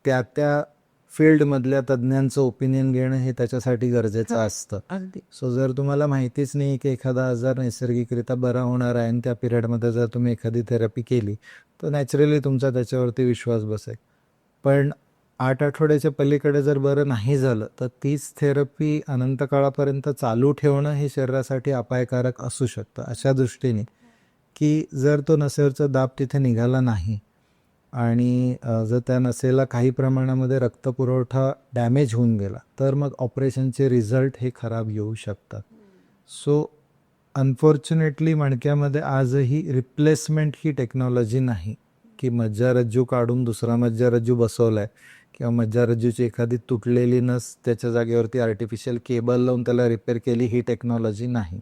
त्या फील्डमधल्या तज्ज्ञांचं ओपिनियन घेणं हे त्याच्यासाठी गरजेचं असतं. सो जर तुम्हाला माहितीच नाही की एखादा आजार नैसर्गिकरित्या बरा होणार आहे आणि त्या पिरियडमध्ये जर तुम्ही एखादी थेरपी केली तर नॅचरली तुमचा त्याच्यावरती विश्वास बसेल. पण 8 आठवड्याच्या पलीकडे जर बरं नाही झालं तर तीच थेरपी अनंत काळापर्यंत चालू ठेवणं हे शरीरासाठी अपायकारक असू शकतं. अशा दृष्टीने की जर तो नसेवरचा दाब तिथे निघाला नाही आणि जर त्या नसेला काही प्रमाणामध्ये रक्तपुरवठा डॅमेज होऊन गेला तर मग ऑपरेशनचे रिझल्ट हे खराब येऊ शकतात. सो अनफॉर्च्युनेटली मणक्यामध्ये आजही रिप्लेसमेंट ही टेक्नॉलॉजी नाही की मज्जारज्जू काढून दुसरा मज्जारज्जू बसवला आहे किंवा मज्जारज्जूची एखादी तुटलेली नस त्याच्या जागेवरती आर्टिफिशियल केबल लावून त्याला रिपेअर केली ही टेक्नॉलॉजी नाही.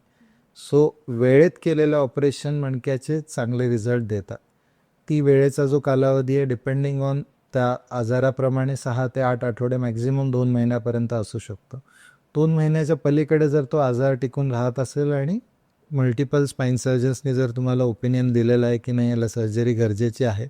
सो वेळेत केलेलं ऑपरेशन मणक्याचे चांगले रिझल्ट देतात. ती वेळेचा जो कालावधी आहे डिपेंडिंग ऑन त्या आजाराप्रमाणे 6 ते 8 आठवडे मॅक्झिमम 2 महिन्यापर्यंत असू शकतो. 2 महिन्याच्या पलीकडे जर तो आजार टिकून राहत असेल आणि मल्टिपल स्पाईन सर्जन्सनी जर तुम्हाला ओपिनियन दिलेलं आहे की नाही याला सर्जरी गरजेची आहे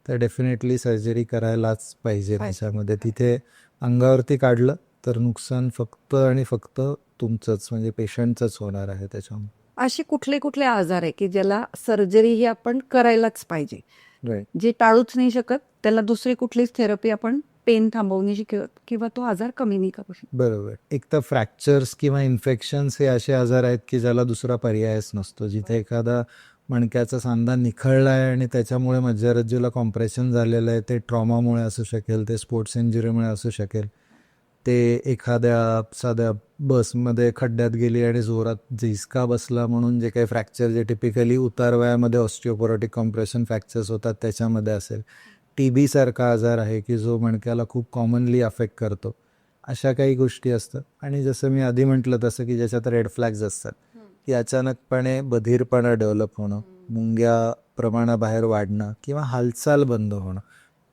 तर डेफिनेटली सर्जरी करायलाच पाहिजे. त्याच्यामध्ये तिथे अंगावरती काढलं तर नुकसान फक्त आणि फक्त तुमचंच म्हणजे पेशंटचंच होणार आहे. त्याच्यामुळे असे कुठले कुठले आजार आहे की ज्याला सर्जरी ही आपण करायलाच पाहिजे, राईट, जे टाळूच नाही शकत, त्याला दुसरी कुठलीच थेरपी आपण पेन थांबवण्याची किंवा तो आजार कमी नाही करू शकतो? बरोबर. एक तर फ्रॅक्चर्स किंवा इन्फेक्शन्स हे असे आजार आहेत की ज्याला दुसरा पर्यायच नसतो. जिथे एखादा मणक्याचा सांधा निखळला आहे आणि त्याच्यामुळे मज्जारज्जूला कॉम्प्रेशन झालेलं आहे, ते ट्रॉमामुळे असू शकेल, ते स्पोर्ट्स इंजुरीमुळे असू शकेल, ते एखाद्या साध्या बसमध्ये खड्ड्यात गेली आणि जोरात झिसका बसला म्हणून जे काही फ्रॅक्चर जे टिपिकली उतार वयामध्ये ऑस्टिओपोरोटिक कॉम्प्रेशन फ्रॅक्चर्स होतात त्याच्यामध्ये असेल, TB सारखा आजार आहे की जो मणक्याला खूप कॉमनली अफेक्ट करतो, अशा काही गोष्टी असतात. आणि जसं मी आधी म्हटलं तसं की ज्याच्यात रेड फ्लॅग्स असतात की अचानकपणे बधीरपणा डेव्हलप होणं, मुंग्या प्रमाणाबाहेर वाढणं किंवा हालचाल बंद होणं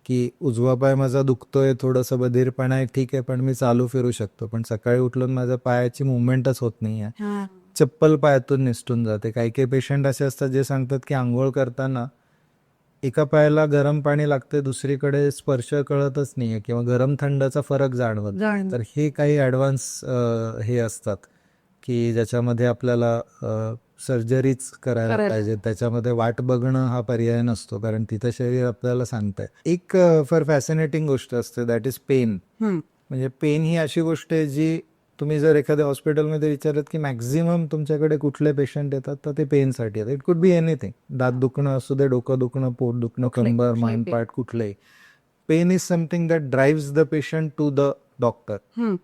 की उजवा पाय माझा दुखतोय, थोडंसं बधीरपणा आहे, ठीक आहे, पण मी चालू फिरू शकतो, पण सकाळी उठून माझ्या पायाची मुवमेंटच होत नाही आहे, चप्पल पायातून निसटून जाते. काही काही पेशंट असे असतात जे सांगतात की आंघोळ करताना एका पायाला गरम पाणी लागते, दुसरीकडे स्पर्श कळतच नाही आहे किंवा गरम थंडचा फरक जाणवत. तर हे काही ॲडव्हान्स हे असतात की ज्याच्यामध्ये आपल्याला सर्जरीच करायला पाहिजे. त्याच्यामध्ये वाट बघणं हा पर्याय नसतो कारण तिथं शरीर आपल्याला सांगतंय. एक फार फॅसिनेटिंग गोष्ट असते दॅट इज पेन. म्हणजे पेन ही अशी गोष्ट आहे जी तुम्ही जर एखाद्या हॉस्पिटलमध्ये विचारत की मॅक्झिमम तुमच्याकडे कुठले पेशंट येतात तर ते पेनसाठी येतात. It could be anything. दात दुखणं असू दे, डोकं दुखणं, पोट दुखणं, कंबर, माइंड पार्ट कुठलंही. Pain is something that drives the patient to the doctor. Hmm.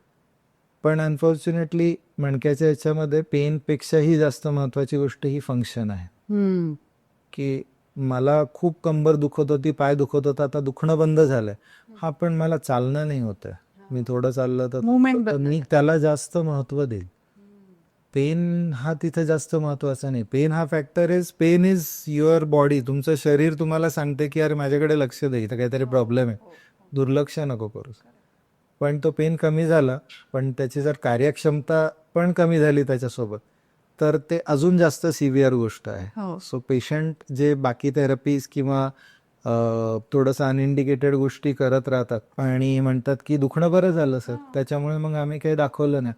पण अनफॉर्च्युनेटली मणक्याच्या ह्याच्यामध्ये पेनपेक्षाही जास्त महत्वाची गोष्ट ही फंक्शन आहे. हम्म. की मला खूप कंबर दुखत होती, पाय दुखत होता, आता दुखणं बंद झालंय. हा, पण मला चालणं नाही होत आहे. मी थोडं चाललं Movement तर मी त्याला जास्त महत्व देईल. पेन हा तिथे जास्त महत्वाचा नाही. Pain is your body. तुमचं शरीर तुम्हाला सांगते की अरे माझ्याकडे लक्ष दे, इथं काहीतरी प्रॉब्लेम आहे, दुर्लक्ष नको करूस. पण तो पेन कमी झाला, पण त्याची जर कार्यक्षमता पण कमी झाली त्याच्यासोबत, तर ते अजून जास्त सिव्हिअर गोष्ट आहे. हो. सो पेशंट जे बाकी थेरपीज किंवा थोडंसं अनइंडिकेटेड गोष्टी करत राहतात आणि म्हणतात की दुखणं बरं झालं सर, त्याच्यामुळे मग आम्ही काही दाखवलं नाही.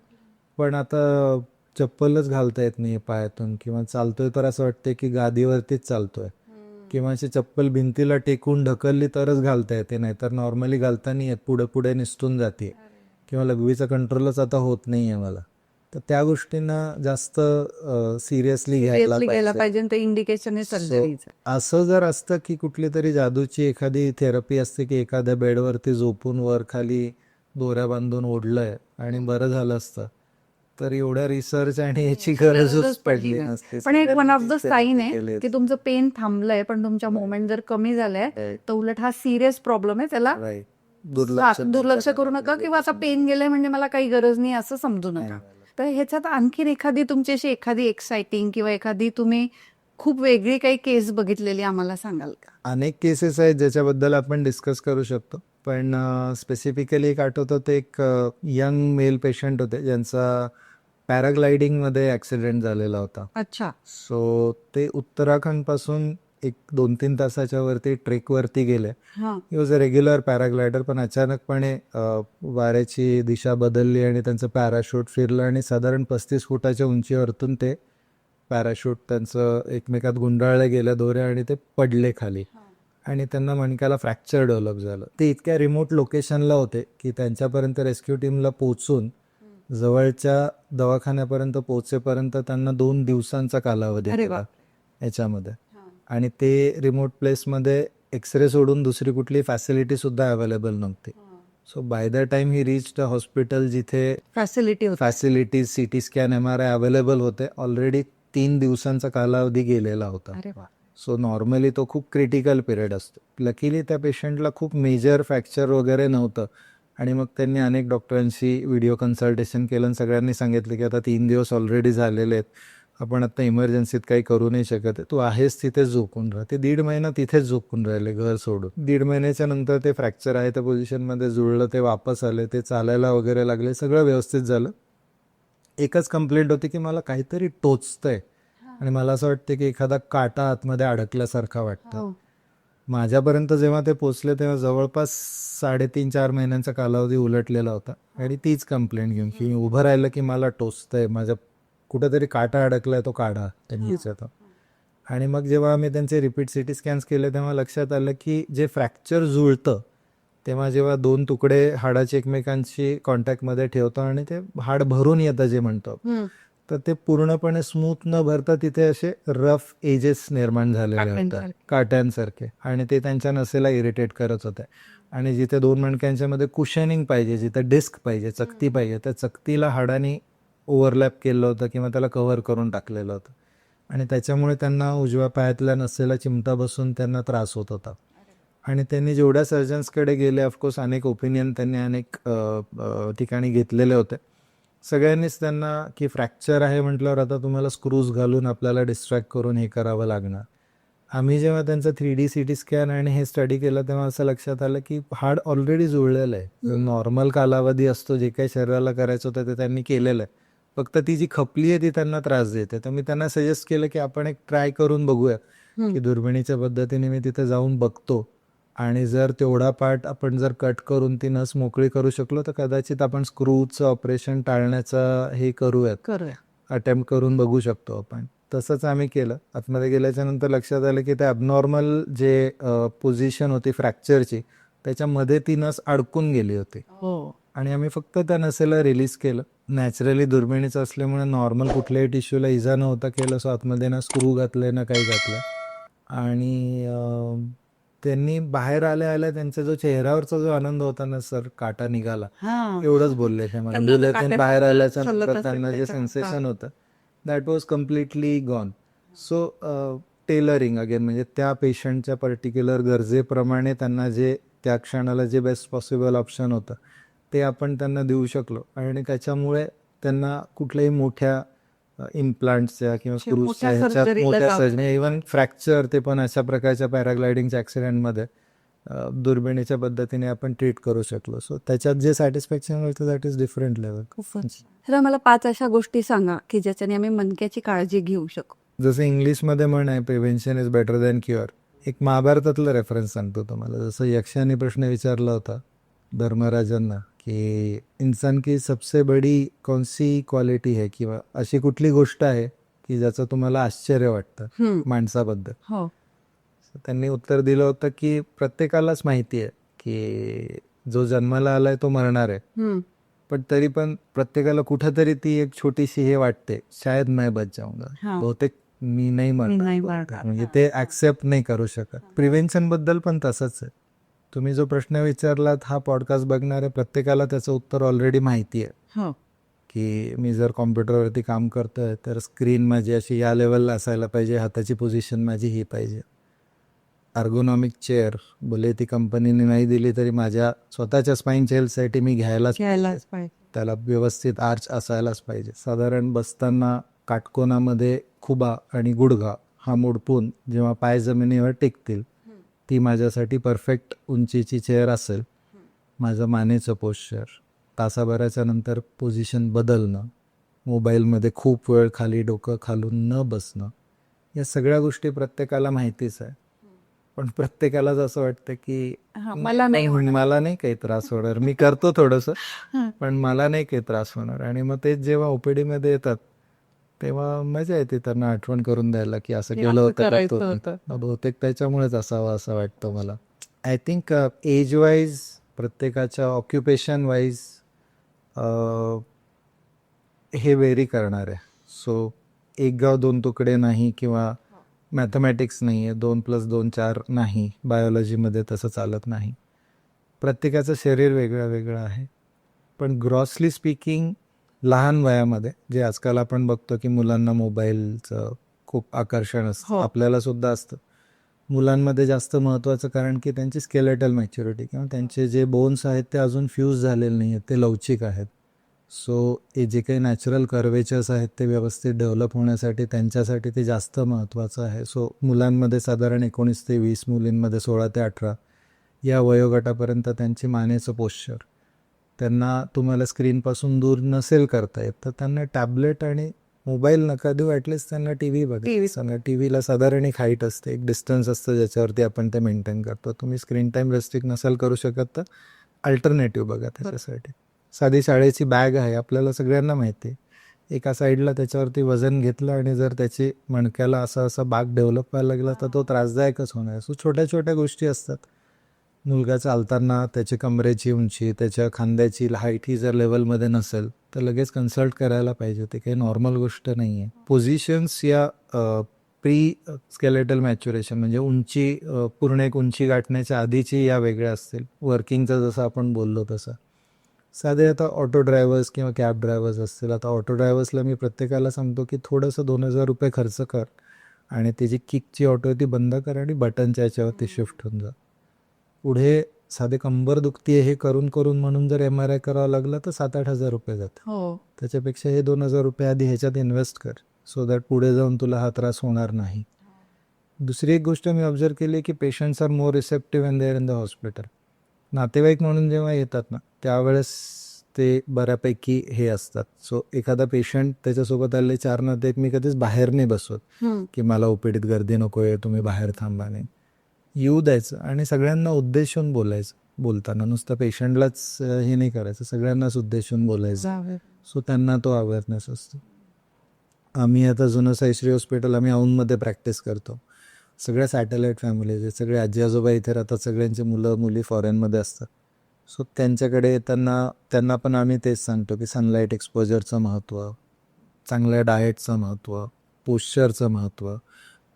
पण आता चप्पलच घालता येत नाही पायातून, किंवा चालतोय तर असं वाटतंय की गादीवरतीच चालतोय, किंवा अशी चप्पल भिंतीला टेकून ढकलली तरच घालता येते, नाही तर नॉर्मली घालता नाही येत, पुढे पुढे निसटून जाते, किंवा लघवीचा कंट्रोलच आता होत नाहीये मला. तर त्या गोष्टींना जास्त सिरियसली घ्यायला Seriously घ्यायला पाहिजे. पाहिजे आणि ते इंडिकेशन आहे So, सर्जरीचं. असं जर असतं की कुठली तरी जादूची एखादी थेरपी असते की एखाद्या बेडवरती झोपून वर खाली दोऱ्या बांधून ओढलंय आणि बरं झालं असतं, तर एवढ्या रिसर्च आणि याची गरजच पडली नसते. पण एक वन ऑफ द साईन आहे केले. की तुमचं पेन थांबलंय, पण तुमच्या मोमेंट जर कमी झालाय तर उलट हा सिरियस प्रॉब्लेम आहे. त्याला Right. दुर्लक्ष करू नका, किंवा आता पेन गेलंय म्हणजे मला काही गरज नाही असं समजू नका. तर ह्याच्यात आणखीन एखादी तुमची अशी एखादी एक्साइटिंग किंवा एखादी तुम्ही खूप वेगळी काही केस बघितलेली आम्हाला सांगाल का? अनेक केसेस आहेत ज्याच्याबद्दल आपण डिस्कस करू शकतो, पण स्पेसिफिकली एक आठवतं, ते एक यंग मेल पेशंट होते ज्यांचा पॅराग्लायडिंगमध्ये ॲक्सिडेंट झालेला होता. अच्छा. सो ते उत्तराखंड पासून एक 2-3 तासाच्या वरती ट्रेकवरती गेले. हा. ही वॉज अ रेग्युलर पॅराग्लायडर, पण अचानकपणे वाऱ्याची दिशा बदलली आणि त्यांचं पॅराशूट फिरलं आणि साधारण 35 फुटाच्या उंचीवरतून ते पॅराशूट त्यांचं एकमेकात गुंडाळले गेल्या दोऱ्या आणि ते पडले खाली, आणि त्यांना मणक्याला फ्रॅक्चर डेव्हलप झालं. ते इतक्या रिमोट लोकेशनला होते की त्यांच्यापर्यंत रेस्क्यू टीमला पोहोचून जवळच्या दवाखान्यापर्यंत पोहोचेपर्यंत त्यांना 2 दिवसांचा कालावधी अरे गेला बापरे. याच्यामध्ये. आणि ते रिमोट प्लेसमध्ये एक्सरे सोडून दुसरी कुठली फॅसिलिटी सुद्धा अवेलेबल नव्हती. So by the time he reached a hospital जिथे फॅसिलिटी होती. Facilities, CT scan, MRI available होते, ऑलरेडी 3 दिवसांचा कालावधी गेलेला होता. अरे वा. सो नॉर्मली तो खूप क्रिटिकल पिरियड असतो. लकीली त्या पेशंटला खूप मेजर फ्रॅक्चर वगैरे नव्हतं, आणि मग त्यांनी अनेक डॉक्टरांशी व्हिडिओ कन्सल्टेशन केलं आणि सगळ्यांनी सांगितलं की आता 3 दिवस ऑलरेडी झालेले आहेत, आपण आता इमर्जन्सीत काही करू नाही शकत, तू आहेस तिथेच झोपून राहा. ते 1.5 महिना तिथेच झोपून राहिले घर सोडून. 1.5 महिन्याच्या नंतर ते फ्रॅक्चर आहे त्या पोझिशनमध्ये जुळलं, ते वापस आले, ते चालायला वगैरे लागले, सगळं व्यवस्थित झालं. एकच कंप्लेंट होती की मला काहीतरी टोचतंय आणि मला असं वाटतं की एखादा काटा आतमध्ये अडकल्यासारखा वाटतं. हो. माझ्यापर्यंत जेव्हा ते पोचले तेव्हा जवळपास 3.5-4 महिन्यांचा कालावधी उलटलेला होता, आणि तीच कंप्लेंट घेऊन की उभं राहिलं की मला टोचतंय, माझ्या कुठेतरी काटा अडकलाय, तो काढा त्यांनी विचारतो. आणि मग जेव्हा आम्ही त्यांचे रिपीट सिटी स्कॅन्स केले तेव्हा लक्षात आलं की जे फ्रॅक्चर जुळतं तेव्हा जेव्हा 2 तुकडे हाडाचे एकमेकांशी कॉन्टॅक्टमध्ये ठेवतो आणि ते हाड भरून येतं जे म्हणतो, तर ते पूर्णपणे स्मूथ न भरता तिथे असे रफ एजेस निर्माण झालेले होते, काट्यांसारखे, आणि ते त्यांच्या नसेला इरिटेट करत होते. आणि जिथे 2 मणक्यांच्या मध्ये कुशनिंग पाहिजे, जिथे डिस्क पाहिजे, चकती पाहिजे, त्या चकतीला हाडाने ओव्हरलॅप केलं होतं किंवा त्याला कव्हर करून टाकलेलं होतं, आणि त्याच्यामुळे त्यांना उजव्या पायातल्या नसेला चिमटा बसून त्यांना त्रास होत होता. आणि त्यांनी जेवढ्या सर्जन्सकडे गेले, ऑफकोर्स अनेक ओपिनियन त्यांनी अनेक ठिकाणी घेतलेले होते, सगळ्यांनीच त्यांना की फ्रॅक्चर आहे म्हटल्यावर आता तुम्हाला स्क्रूज घालून आपल्याला डिस्ट्रॅक्ट करून हे करावं लागणार. आम्ही जेव्हा त्यांचं 3D CT स्कॅन आणि हे स्टडी केलं तेव्हा असं लक्षात आलं की हाड ऑलरेडी जुळलेलं आहे. नॉर्मल कालावधी असतो, जे काही शरीराला करायचं होतं ते त्यांनी केलेलं आहे, फक्त ती जी खपली आहे ती त्यांना त्रास देते. तर मी त्यांना सजेस्ट केलं की आपण एक ट्राय करून बघूया, की दुर्बिणीच्या पद्धतीने मी तिथे जाऊन बघतो, आणि जर तेवढा पार्ट आपण जर कट करून ती नस मोकळी करू शकलो तर कदाचित आपण स्क्रूचं ऑपरेशन टाळण्याचा हे करूयात, अटेम्प्ट करून बघू शकतो आपण. तसंच आम्ही केलं. आतमध्ये गेल्याच्या नंतर लक्षात आलं की ते ॲबनॉर्मल जे पोझिशन होती फ्रॅक्चरची, त्याच्यामध्ये ती नस अडकून गेली होती, आणि आम्ही फक्त त्या नसेला रिलीज केलं. नॅचरली दुर्बिणीचं असल्यामुळे नॉर्मल कुठल्याही टिश्यूला इजा नव्हता केलं. सो आतमध्ये ना स्क्रू घातले ना काही घातलं, आणि त्यांनी बाहेर आल्या आल्या त्यांचा जो चेहऱ्यावरचा जो आनंद होता ना, सर काटा निघाला, हा एवढंच बोलले ते मला. त्यांना ॲम्ब्युलन्सने काट्यात बाहेर आल्याच्या चालत नंतर असेल त्यांना जे त्याच्या. सेन्सेशन होतं that was completely gone. So tailoring again, म्हणजे त्या पेशंटच्या पर्टिक्युलर गरजेप्रमाणे त्यांना जे त्या क्षणाला जे बेस्ट पॉसिबल ऑप्शन होतं ते आपण त्यांना देऊ शकलो, आणि त्याच्यामुळे त्यांना कुठल्याही मोठ्या इम्प्लांट्सच्या किंवा मोठ्या क्रूजच्या ह्याच्यात सर्जरीला मोठ्या जावं. सर्जरी, इव्हन फ्रॅक्चर ते पण अशा प्रकारच्या पॅराग्लायडिंगच्या ॲक्सिडेंटमध्ये दुर्बिणीच्या पद्धतीने आपण ट्रीट करू शकलो. सो त्याच्यात जे सॅटिस्फॅक्शन मिळतं दॅट इज डिफरंट लेवल. खूपच. तर मला 5 अशा गोष्टी सांगा की ज्याच्याने आम्ही मणक्याची काळजी घेऊ शकू. जसं इंग्लिशमध्ये म्हण आहे, prevention is better than cure. एक महाभारतातलं रेफरन्स सांगतो तुम्हाला. जसं यक्षाने प्रश्न विचारला होता धर्मराजांना की इंसान की सबसे बडी कौन सी क्वालिटी है, किंवा अशी कुठली गोष्ट आहे की ज्याचं तुम्हाला आश्चर्य वाटतं माणसाबद्दल. हो. त्यांनी उत्तर दिलं होतं की प्रत्येकालाच माहिती आहे की जो जन्माला आलाय तो मरणार आहे, पण तरी पण प्रत्येकाला कुठंतरी ती एक छोटीशी हे वाटते, शायद मैं बच जाऊंगा, हा. बहुतेक मी नाही नाही मरणार, मरणार. म्हणजे ते ऍक्सेप्ट नाही करू शकत. प्रिव्हेन्शन बद्दल पण तसंच आहे. तुम्ही जो प्रश्न विचारलात, हा पॉडकास्ट बघणाऱ्या प्रत्येकाला त्याचं उत्तर ऑलरेडी माहिती आहे हो. की मी जर कॉम्प्युटरवरती काम करतोय तर स्क्रीन माझी अशी या लेवलला असायला पाहिजे, हाताची पोझिशन माझी ही पाहिजे. अर्गोनॉमिक चेअर भले ती कंपनीने नाही दिली तरी माझ्या स्वतःच्या स्पाईन चेअरसाठी मी घ्यायलाच पाहिजे. त्याला व्यवस्थित आर्च असायलाच पाहिजे. साधारण बसताना काटकोनामध्ये खुबा आणि गुडघा हा मोडपून जेव्हा पाय जमिनीवर टेकतील, ती माझ्यासाठी परफेक्ट उंचीची चेअर असेल. माझं मानेचं पोश्चर, तासाभराच्या नंतर पोझिशन बदलणं, मोबाईलमध्ये खूप वेळ खाली डोकं खालून न बसणं, या सगळ्या गोष्टी प्रत्येकाला माहितीच आहे. पण प्रत्येकालाच असं वाटतं की मला नाही मला नाही काही त्रास होणार, मी करतो थोडंसं पण मला नाही काही त्रास होणार. आणि मग तेच जेव्हा ओपीडी मध्ये येतात तेव्हा मजा येते त्यांना आठवण करून द्यायला की असं केलं होतं. बहुतेक त्याच्यामुळेच असावं असं वाटतं मला. आय थिंक एज वाईज, प्रत्येकाच्या ऑक्युपेशन वाईज हे व्हेरी करणार आहे. सो एक गाव दोन तुकडे नाही, किंवा मॅथमॅटिक्स नाही आहे, 2+2 4 नाही, बायोलॉजीमध्ये तसं चालत नाही. प्रत्येकाचं शरीर वेगळं वेगळं आहे. पण ग्रॉसली स्पीकिंग लहान वयामध्ये जे आजकाल आपण बघतो की मुलांना मोबाईलचं खूप आकर्षण असतं, आपल्याला सुद्धा असतं. मुलांमध्ये जास्त महत्त्वाचं कारण की त्यांची स्केलेटल मॅच्युरिटी किंवा त्यांचे जे बोन्स आहेत ते अजून फ्यूज झालेले नाही आहेत, ते लवचिक आहेत. सो हे जे काही नॅचरल कर्वेचर्स आहेत ते व्यवस्थित डेव्हलप होण्यासाठी त्यांच्यासाठी ते जास्त महत्त्वाचं आहे. सो मुलांमध्ये साधारण 19 ते 20, मुलींमध्ये 16 ते 18 या वयोगटापर्यंत त्यांची मानेचं पोश्चर त्यांना तुम्हाला स्क्रीनपासून दूर नसेल करता येत तर त्यांना टॅबलेट आणि मोबाईल नका देऊ, ॲटलिस्ट त्यांना टी व्ही बघा. टी व्हीला साधारण एक हाईट असते, एक डिस्टन्स असतं ज्याच्यावरती आपण ते मेंटेन करतो. तुम्ही स्क्रीन टाईम रेस्ट्रिक्ट नसाल करू शकत तर अल्टरनेटिव्ह बघा त्याच्यासाठी. साधी शाळेची बॅग आहे, आपल्याला सगळ्यांना माहिती आहे. एका साईडला त्याच्यावरती वजन घेतलं आणि जर त्याची मणक्याला असा बाग डेव्हलप व्हायला लागला तर तो त्रासदायकच होणार. सो छोट्या छोट्या गोष्टी असतात. मुलगा चालताना त्याची कमरेची उंची, त्याच्या खांद्याची हाईट ही जर लेवलमध्ये नसेल तर लगेच कन्सल्ट करायला पाहिजे. ते काही नॉर्मल गोष्ट नाही आहे. पोझिशन्स या प्री स्केलेटल मॅच्युरेशन म्हणजे उंची, पूर्ण एक उंची गाठण्याच्या आधीची या वेगळ्या असतील. वर्किंगचं जसं आपण बोललो तसं. साधे आता ऑटो ड्रायव्हर्स किंवा कॅब ड्रायव्हर्स असतील. आता ऑटो ड्रायव्हर्सला मी प्रत्येकाला सांगतो की थोडंसं 2,000 रुपये खर्च कर आणि त्याची किकची ऑटो ती बंद कर आणि बटनच्या याच्यावरती शिफ्ट होऊन जा. पुढे साधे कंबर दुखतीये हे करून करून म्हणून जर MRI करावं लागलं तर 7-8 हजार रुपये जातात. त्याच्यापेक्षा हे 2,000 रुपये आधी ह्याच्यात इन्व्हेस्ट कर, सो दॅट पुढे जाऊन तुला हा त्रास होणार नाही. दुसरी एक गोष्ट मी ऑब्झर्व केली की patients are more receptive when they are in the hospital. नातेवाईक म्हणून जेव्हा येतात ना त्यावेळेस ते बऱ्यापैकी हे असतात. सो एखादा पेशंट त्याच्यासोबत आलेले 4 नातेवाईक मी कधीच बाहेर नाही बसवत की मला ओपीडीत गर्दी नको आहे, तुम्ही बाहेर थांबा. नाही, येऊ द्यायचं आणि सगळ्यांना उद्देशून बोलायचं. बोलताना नुसतं पेशंटलाच हे नाही करायचं, सगळ्यांनाच उद्देशून बोलायचं. सो त्यांना तो अवेअरनेस असतो. आम्ही आता जुनं साईश्री हॉस्पिटल आम्ही औंधमध्ये प्रॅक्टिस करतो. सगळ्या सॅटेलाईट फॅमिलीज आहेत, सगळे आजी आजोबा इथे राहतात, सगळ्यांची मुलं मुली फॉरेनमध्ये असतात. सो त्यांच्याकडे येताना त्यांना पण आम्ही तेच सांगतो की सनलाईट एक्सपोजरचं महत्त्व, चांगल्या डाएटचं महत्त्व, पोश्चरचं महत्त्व.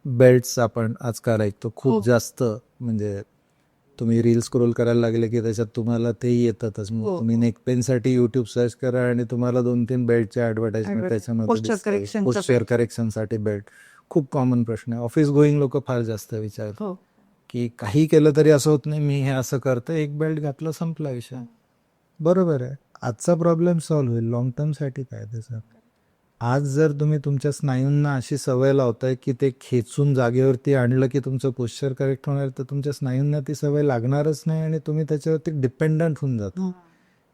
बेल्ट्स आपण आजकाल ऐकतो खूप जास्त, म्हणजे तुम्ही रील स्क्रोल करायला लागले की त्याच्यात तुम्हाला ते येतातच. मग हो. तुम्ही नेक पेनसाठी यूट्यूब सर्च करा आणि तुम्हाला 2-3 बेल्टचे ॲडव्हर्टाइजमेंट Advert- त्याच्यामध्ये posture दिसतील. correction चं. पोस्चर करेक्शनसाठी बेल्ट खूप कॉमन प्रश्न आहे. ऑफिस गोईंग लोक फार जास्त विचारतात हो. की काही केलं तरी असं होत नाही, मी हे असं करतं, एक बेल्ट घातलं, संपला विषय. बरोबर आहे. आजचा प्रॉब्लेम सॉल्व्ह होईल, लॉंग टर्मसाठी काय त्याचं. आज जर तुम्ही तुमच्या स्नायूंना अशी सवय लावताय की ते खेचून जागेवरती आणलं की तुमचं पोश्चर करेक्ट होणार, तर तुमच्या स्नायूंना ती सवय लागणारच नाही आणि तुम्ही त्याच्यावरती डिपेंडंट होऊन जाता.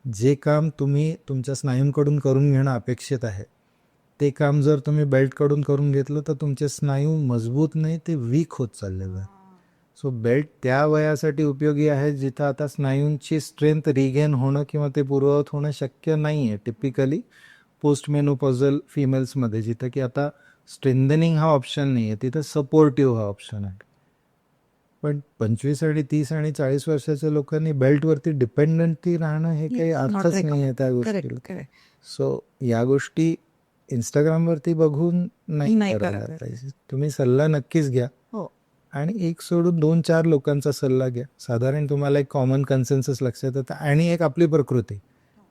जे काम तुम्ही तुमच्या स्नायूंकडून करून घेणं अपेक्षित आहे, ते काम जर तुम्ही बेल्टकडून करून घेतलं तर तुमचे स्नायू मजबूत नाही, ते वीक होत चाललेलं आहे. सो बेल्ट त्या वयासाठी उपयोगी आहे जिथं आता स्नायूंची स्ट्रेंथ रिगेन होणं किंवा ते पूर्ववत होणं शक्य नाही आहे. टिपिकली पोस्ट मेनोपॉझल फिमेल्समध्ये, जिथं की आता स्ट्रेंथनिंग हा ऑप्शन नाही आहे, तिथं सपोर्टिव्ह हा ऑप्शन आहे. पण 25 आणि 30 आणि 40 वर्षाच्या लोकांनी बेल्टवरती डिपेंडंटली राहणं हे काही अर्थच नाही आहे त्या गोष्टीला. करेक्ट. सो या गोष्टी इंस्टाग्रामवरती बघून नाही नाही करायला करायला. पाहिजे. तुम्ही सल्ला नक्कीच घ्या हो. आणि एक सोडून 2-4 लोकांचा सल्ला घ्या. साधारण तुम्हाला एक कॉमन कन्सेन्सस लक्षात येतं आणि एक आपली प्रकृती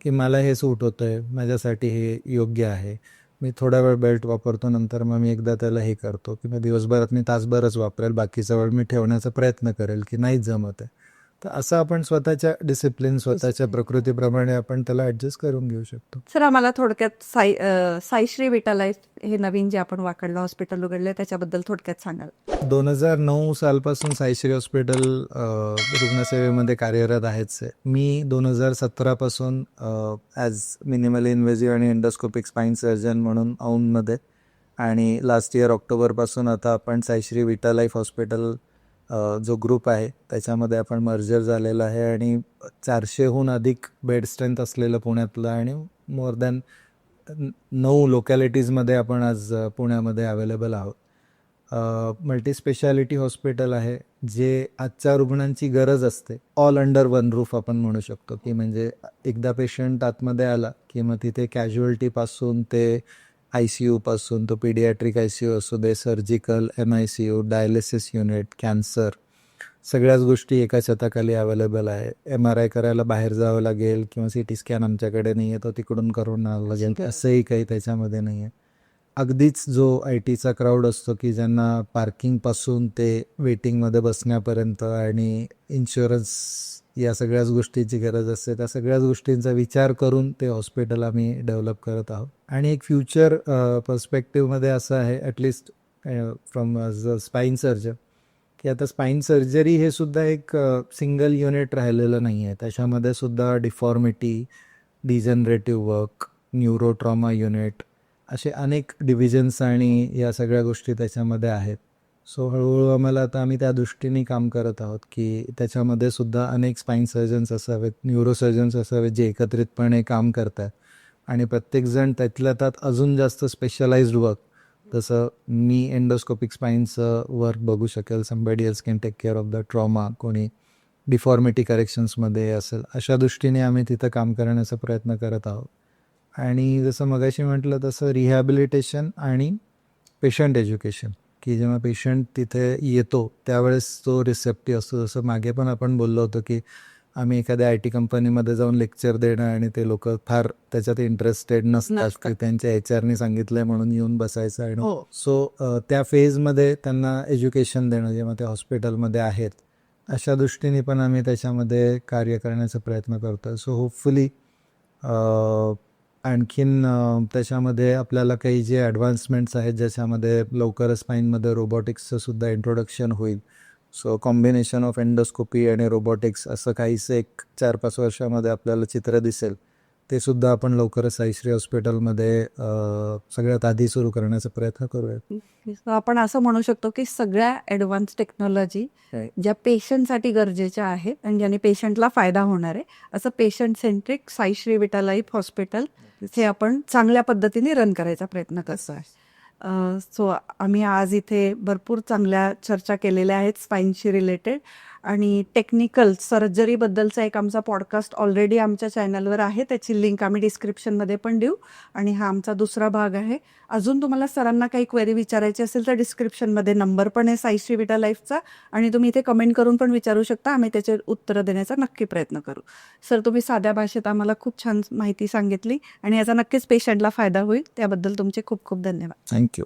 की मला हे सूट होतंय, माझ्यासाठी हे योग्य आहे. मी थोडा वेळ बेल्ट वापरतो, नंतर मग मी एकदा त्याला हे करतो किंवा दिवसभरात मी तासभरच वापरेल, बाकीचा वेळ मी ठेवण्याचा प्रयत्न करेल की नाहीच जमत आहे. तर असं आपण स्वतःच्या डिसिप्लिन, स्वतःच्या प्रकृतीप्रमाणे आपण त्याला ॲडजस्ट करून घेऊ शकतो. सर, आम्हाला थोडक्यात साईश्री विटालाईफ हे नवीन जे आपण वाकडलं हॉस्पिटल उघडले त्याच्याबद्दल थोडक्यात सांगाल? 2009 सालपासून साईश्री हॉस्पिटल रुग्णसेवेमध्ये कार्यरत आहेच आहे. मी 2017 पासून ॲज मिनिमल इन्व्हेजिव्ह आणि एंडोस्कोपिक स्पाईन सर्जन म्हणून औंधमध्ये, आणि लास्ट इयर ऑक्टोबरपासून आता आपण साईश्री विटालाईफ हॉस्पिटल जो ग्रुप आहे त्याच्यामध्ये आपण मर्जर झालेला आहे आणि 400हून अधिक बेड स्ट्रेंथ असलेलं पुण्यातलं आणि मोर दॅन 9 लोकॅलिटीजमध्ये आपण आज पुण्यामध्ये अवेलेबल आहोत. मल्टीस्पेशालिटी हॉस्पिटल आहे, जे आजच्या रुग्णांची गरज असते ऑल अंडर वन रूफ आपण म्हणू शकतो. की म्हणजे एकदा पेशंट आतमध्ये आला की मग तिथे कॅज्युअल्टीपासून ते ICU पासून, तो पीडियाट्रिक ICU असू दे, surgical, MICU, dialysis unit, cancer, सगळ्याच गोष्टी एका छताखाली अवेलेबल आहे. MRI करायला बाहेर जावं लागेल किंवा CT स्कॅन आमच्याकडे नाही आहे, तो तिकडून करून आणावं लागेल, असंही काही त्याच्यामध्ये नाही आहे. अगदीच जो ITचा क्राऊड असतो की ज्यांना पार्किंगपासून ते वेटिंगमध्ये बसण्यापर्यंत आणि इन्शुरन्स या सगळ्याच गोष्टींची गरज असते, त्या सगळ्याच गोष्टींचा विचार करून ते हॉस्पिटल आम्ही डेव्हलप करत आहोत. आणि एक फ्युचर पर्स्पेक्टिव्हमध्ये असं आहे, at least from as a spine surgeon, की आता स्पाईन सर्जरी हे सुद्धा एक सिंगल युनिट राहिलेलं नाही आहे. त्याच्यामध्ये सुद्धा deformity, degenerative work, neurotrauma unit, असे अनेक डिव्हिजन्स आणि या सगळ्या गोष्टी त्याच्यामध्ये आहेत. सो हळूहळू आम्हाला आता आम्ही त्या दृष्टीने काम करत आहोत की त्याच्यामध्ये सुद्धा अनेक स्पाईन सर्जन्स असावेत, न्यूरोसर्जन्स असावेत, जे एकत्रितपणे काम करतात आणि प्रत्येकजण त्यातल्या त्यात अजून जास्त स्पेशलाइज्ड वर्क, जसं मी एंडोस्कोपिक स्पाईनचं वर्क बघू शकेल, somebody else can take care of the trauma, कोणी डिफॉर्मिटी करेक्शन्समध्ये असेल, अशा दृष्टीने आम्ही तिथं काम करण्याचा प्रयत्न करत आहोत. आणि जसं मगाशी म्हटलं तसं रिहॅबिलिटेशन आणि पेशंट एज्युकेशन, की जेव्हा पेशंट तिथे येतो त्यावेळेस तो रिसेप्टिव्ह असतो. जसं मागे पण आपण बोललो होतो की आम्ही एखाद्या IT कंपनीमध्ये जाऊन लेक्चर देणं आणि ते लोक फार त्याच्यात इंटरेस्टेड नसतात, की त्यांच्या HRने सांगितलंय म्हणून येऊन बसायचं आणि सो त्या फेजमध्ये त्यांना एज्युकेशन देणं जेव्हा ते हॉस्पिटलमध्ये आहेत, अशा दृष्टीने पण आम्ही त्याच्यामध्ये कार्य करण्याचा प्रयत्न करतो. सो होपफुली आणखीन त्याच्यामध्ये आपल्याला काही जे ॲडव्हान्समेंट्स आहेत, ज्याच्यामध्ये लवकरच स्पाईनमध्ये रोबोटिक्सचं सुद्धा इंट्रोडक्शन होईल. सो कॉम्बिनेशन ऑफ एंडोस्कोपी आणि रोबोटिक्स असं काहीसं एक 4-5 वर्षामध्ये आपल्याला चित्र दिसेल. ते सुद्धा आपण लवकरच साईश्री हॉस्पिटलमध्ये सगळ्यात आधी सुरू करण्याचा प्रयत्न करूयात. आपण असं म्हणू शकतो की सगळ्या ॲडव्हान्स टेक्नॉलॉजी ज्या पेशंटसाठी गरजेच्या आहेत आणि ज्याने पेशंटला फायदा होणार आहे, असं पेशंट सेंट्रिक साईश्री विटालाईफ हॉस्पिटल हे आपण चांगल्या पद्धतीने रन करायचा प्रयत्न करतो आहे. सो आम्ही आज इथे भरपूर चांगल्या चर्चा केलेल्या आहेत स्पाईनशी रिलेटेड, आणि टेक्निकल सर्जरीबद्दलचा एक आमचा पॉडकास्ट ऑलरेडी आमच्या चॅनलवर आहे. त्याची लिंक आम्ही डिस्क्रिप्शनमध्ये पण देऊ. आणि हा आमचा दुसरा भाग आहे. अजून तुम्हाला सरांना काही क्वेरी विचारायची असेल तर डिस्क्रिप्शनमध्ये नंबर पण आहे साई श्री विटा लाईफचा, आणि तुम्ही इथे कमेंट करून पण विचारू शकता. आम्ही त्याचे उत्तरं देण्याचा नक्की प्रयत्न करू. सर, तुम्ही साध्या भाषेत आम्हाला खूप छान माहिती सांगितली आणि याचा नक्कीच पेशंटला फायदा होईल. त्याबद्दल तुमचे खूप खूप धन्यवाद. थँक्यू.